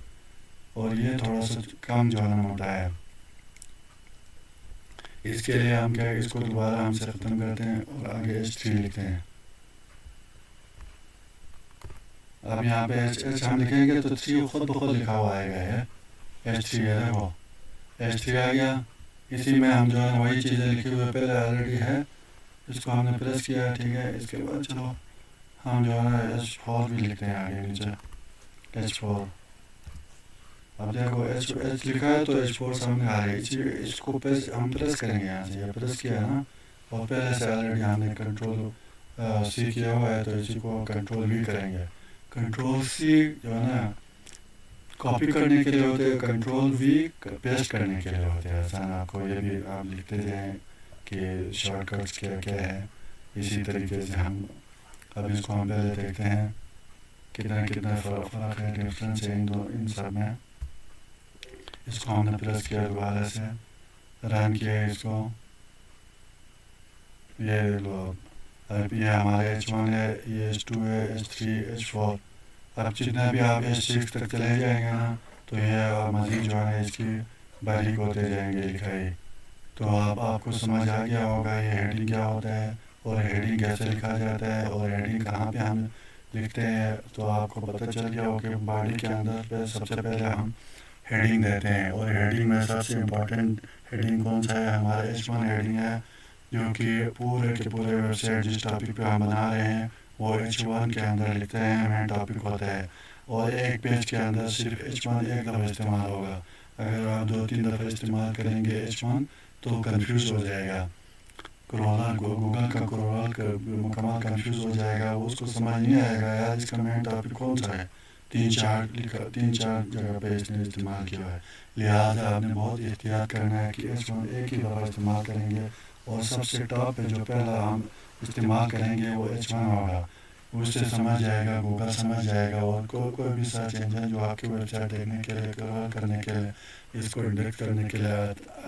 اور یہ تھوڑا سا کم جو ہے موٹا ہے۔ اس کے لیے ہم کیا، اس کو دوبارہ ہم سے ختم کرتے ہیں اور آگے H3 لکھتے ہیں۔ اب یہاں پہ H ہم لکھیں گے تو 3 خود بخود لکھا ہوا آئے گا، ہے H3 ہے، دیکھو H3 آ گیا۔ اسی میں ہم جو ہے وہی چیزیں لکھی ہوئے پہلے آلریڈی ہے، اس کو ہم نے پریس کیا، ٹھیک ہے۔ اس کے بعد چلو ہم جو ہے H4 بھی لکھتے ہیں آگے نیچے، H4۔ اب دیکھو H لکھا ہے تو H4 سامنے آ رہا ہے، اس کو ہم پریس کریں گے یہاں سے، یہ پریس کیا ہے نا، اور پہلے سے آلریڈی ہم نے کنٹرول سی کیا ہوا ہے، تو اسی کو کنٹرول وی کریں گے۔ کنٹرول سی جو ہے نا کاپی کرنے کے لیے ہوتے ہیں، کنٹرول وی پیسٹ کرنے کے لیے ہوتے ہیں۔ آسان، آپ کو یہ بھی آپ لکھتے جائیں کہ شارٹ کٹس کیا کیا ہے۔ اسی طریقے سے ہم اب اس کو ہم پہلے دیکھتے ہیں کتنا فرق ہے، ڈفرینس ہے ان سب میں۔ اس کو ہم نے پریس کیا دوبارہ سے، رن کیا اس کو، یہ لو اب یہ ہمارے H1 ہے، یہ H2 ہے، H3 H4۔ اب جتنا بھی آپ H6 تک چلے جائیں گے نا، تو یہ مزید جو ہے اس کی باریک ہوتے جائیں گے لکھائی۔ تو آپ کو سمجھ آ گیا ہوگا یہ ہیڈنگ کیا ہوتا ہے، اور ہیڈنگ کیسے لکھا جاتا ہے، اور ہیڈنگ کہاں پہ ہم لکھتے ہیں۔ تو آپ کو پتہ چل گیا ہوگا کہ باڈی کے اندر پہ سب سے پہلے ہم ہیڈنگ دیتے ہیں، اور ہیڈنگ میں سب سے امپورٹنٹ ہیڈنگ کون سا ہے، ہمارا H1 ہیڈنگ ہے، جو کہ پورے کے پورے ویب سائٹ جس ٹاپک پہ ہم بنا رہے ہیں وہ H1 کے اندر لکھتے ہیں، مین ٹاپک ہوتا ہے۔ اور ایک پیج کے اندر صرف H1 ایک دفعہ استعمال ہوگا، اگر آپ 2-3 دفعہ استعمال کریں گے H1 تو کنفیوز ہو جائے گا، گوگل کا کرولر کا مکمل کنفیوز ہو جائے گا، اس کو سمجھ نہیں آئے گا یار اس کا مین ٹاپک کون سا ہے، 3-4 جگہ پہ اس نے استعمال کیا ہے۔ لہٰذا آپ نے بہت احتیاط کرنا ہے کہ H1 ایک ہی دفعہ استعمال کریں گے، اور سب سے ٹاپ پہ جو پہلا ہم استعمال کریں گے وہ H1 ہوگا، اس سے سمجھ جائے گا، گوگل سمجھ جائے گا، اور کوئی بھی سرچ انجن جو آپ کی ویب سائٹ دیکھنے کے لیے، کرول کرنے کے لیے، اس کو انڈیکس کرنے کے لیے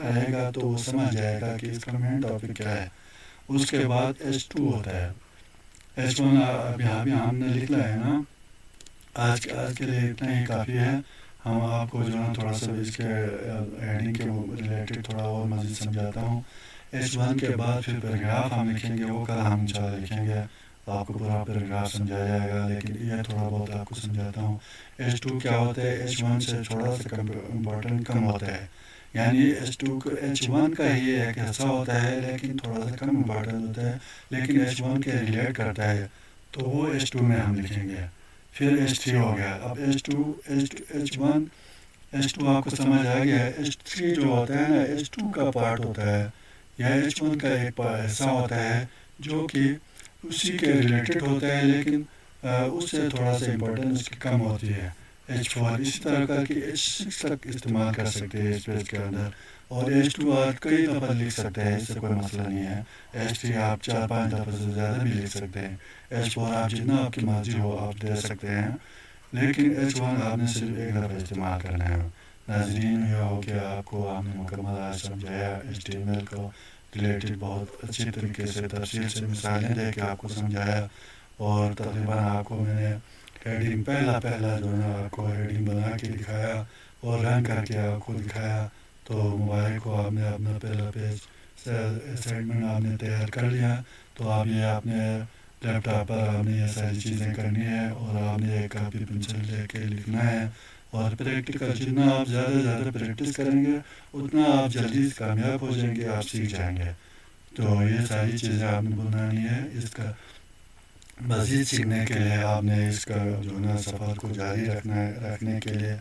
آئے گا تو وہ سمجھ جائے گا کہ اس کا مین ٹاپک کیا ہے۔ اس کے بعد H2 ہوتا ہے، H1 اب یہاں بھی ہم نے لکھ لیا ہے نا۔ آج کے لیے اتنا ہی کافی ہے۔ ہم آپ کو جو ہے تھوڑا سا اس کے ہیڈنگ کے ریلیٹڈ تھوڑا اور مزید سمجھاتا ہوں۔ H1 کے بعد پھر پیراگراف ہم لکھیں گے، وہ کل ہم انشاءاللہ لکھیں گے، آپ کو پورا پیراگراف سمجھایا جائے گا، لیکن یہ تھوڑا بہت آپ کو سمجھاتا ہوں۔ H2 کیا ہوتا ہے، H1 سے تھوڑا سا امپورٹنٹ کم ہوتا ہے، یعنی H1 کا ہی ایک حصہ ہوتا ہے لیکن تھوڑا سا کم امپورٹنٹ ہوتا ہے، لیکن H1 کے ریلیٹ کرتا ہے، تو وہ H2 میں ہم لکھیں گے۔ پھر H3 ہو گیا، اب H2 آپ کو سمجھ آ گیا ہے۔ H3 جو ہوتا ہے نا، H2 کا پارٹ ہوتا ہے، یا H1 کا ایک حصہ ہوتا ہے جو کہ اسی کے ریلیٹڈ ہوتا ہے، لیکن اس سے تھوڑا سا امپورٹنس اس کی کم ہوتی ہے۔ H4 اسی طرح کر کے H6 تک استعمال کر سکتے ہیں اس پیج کے اندر، اور H2 آپ کئی دفعہ لکھ سکتے ہیں، اس سے کوئی مسئلہ نہیں ہے۔ H3 آپ 4-5 دفعہ سے زیادہ بھی لکھ سکتے ہیں۔ H4 آپ جتنا آپ کی مرضی ہو آپ دے سکتے ہیں، لیکن H1 آپ نے صرف ایک دفعہ استعمال کرنا ہے۔ ناظرین، یہ ہو کہ آپ کو ہم نے مکمل آج سمجھایا HTML کو ریلیٹڈ بہت اچھی طریقے سے تفصیل سے مثالیں دے کے آپ کو سمجھایا، اور تقریباً آپ کو میں نے ہیڈنگ پہلا جو ہے نا آپ کو ہیڈنگ بنا کے دکھایا اور رن کر کے آپ کو دکھایا۔ تو موبائل کو آپ نے اپنا پہلا پیج سیگمنٹ آپ نے تیار کر لیا، تو آپ یہ اپنے لیپ ٹاپ پر آپ نے یہ ساری چیزیں کرنی ہے، اور آپ نے ایک کاپی پنسل لے کے لکھنا ہے، اور پریکٹیکل جتنا آپ زیادہ پریکٹس کریں گے اتنا آپ جلدی کامیاب ہو جائیں گے، آپ سیکھ جائیں گے۔ تو یہ ساری چیزیں آپ نے بھولنا نہیں ہے۔ اس کا مزید سیکھنے کے لیے آپ نے اس کا جو ہے نا سفر کو جاری رکھنے کے لیے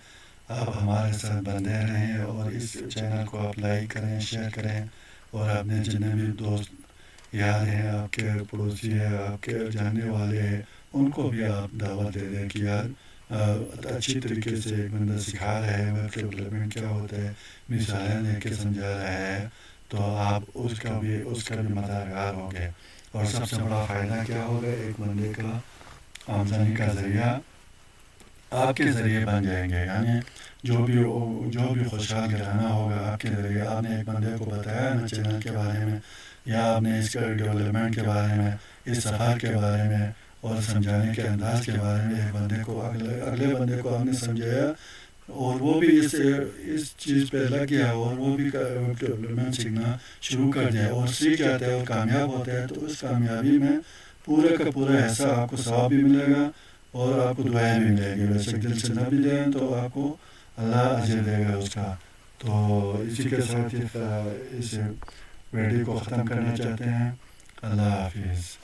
آپ ہمارے ساتھ بندے رہیں، اور اس چینل کو آپ لائک کریں، شیئر کریں، اور اپنے جتنے بھی دوست یار ہیں، آپ کے پڑوسی ہیں، آپ کے جاننے والے ہیں، ان کو بھی آپ دعوت دے دیں کہ یار اچھی طریقے سے ایک بندہ سکھا رہا ہے ویب ڈیولپمنٹ کیا ہوتا ہے، مثالیں دے کے سمجھا رہا ہے، تو آپ اس کا بھی مددگار ہوں گے۔ اور سب سے بڑا فائدہ کیا ہوگا، ایک بندے کا آمدنی کا ذریعہ آپ کے ذریعے بن جائیں گے، یعنی جو بھی خوشحال گھرانہ ہوگا آپ کے ذریعے۔ آپ نے ایک بندے کو بتایا نا چینل کے بارے میں، یا آپ نے اس کے ڈیولپمنٹ کے بارے میں، اس سفر کے بارے میں، اور سمجھانے کے انداز کے بارے میں ایک بندے کو اگلے بندے کو آپ نے سمجھایا، اور وہ بھی اس چیز پہ لگ گیا، اور وہ بھی ڈیولپمنٹ سیکھنا شروع کر دیا اور سیکھ جاتا ہے اور کامیاب ہوتا ہے، تو اس کامیابی میں پورے کا پورا حصہ آپ کو ثواب بھی ملے گا، اور آپ کو دعائیں بھی ملے گی۔ ویسے دل سے نہ بھی دیں تو آپ کو اللہ اجر دے گا اس کا۔ تو اسی کے ساتھ اس ویڈیو کو ختم کرنا چاہتے ہیں۔ اللہ حافظ۔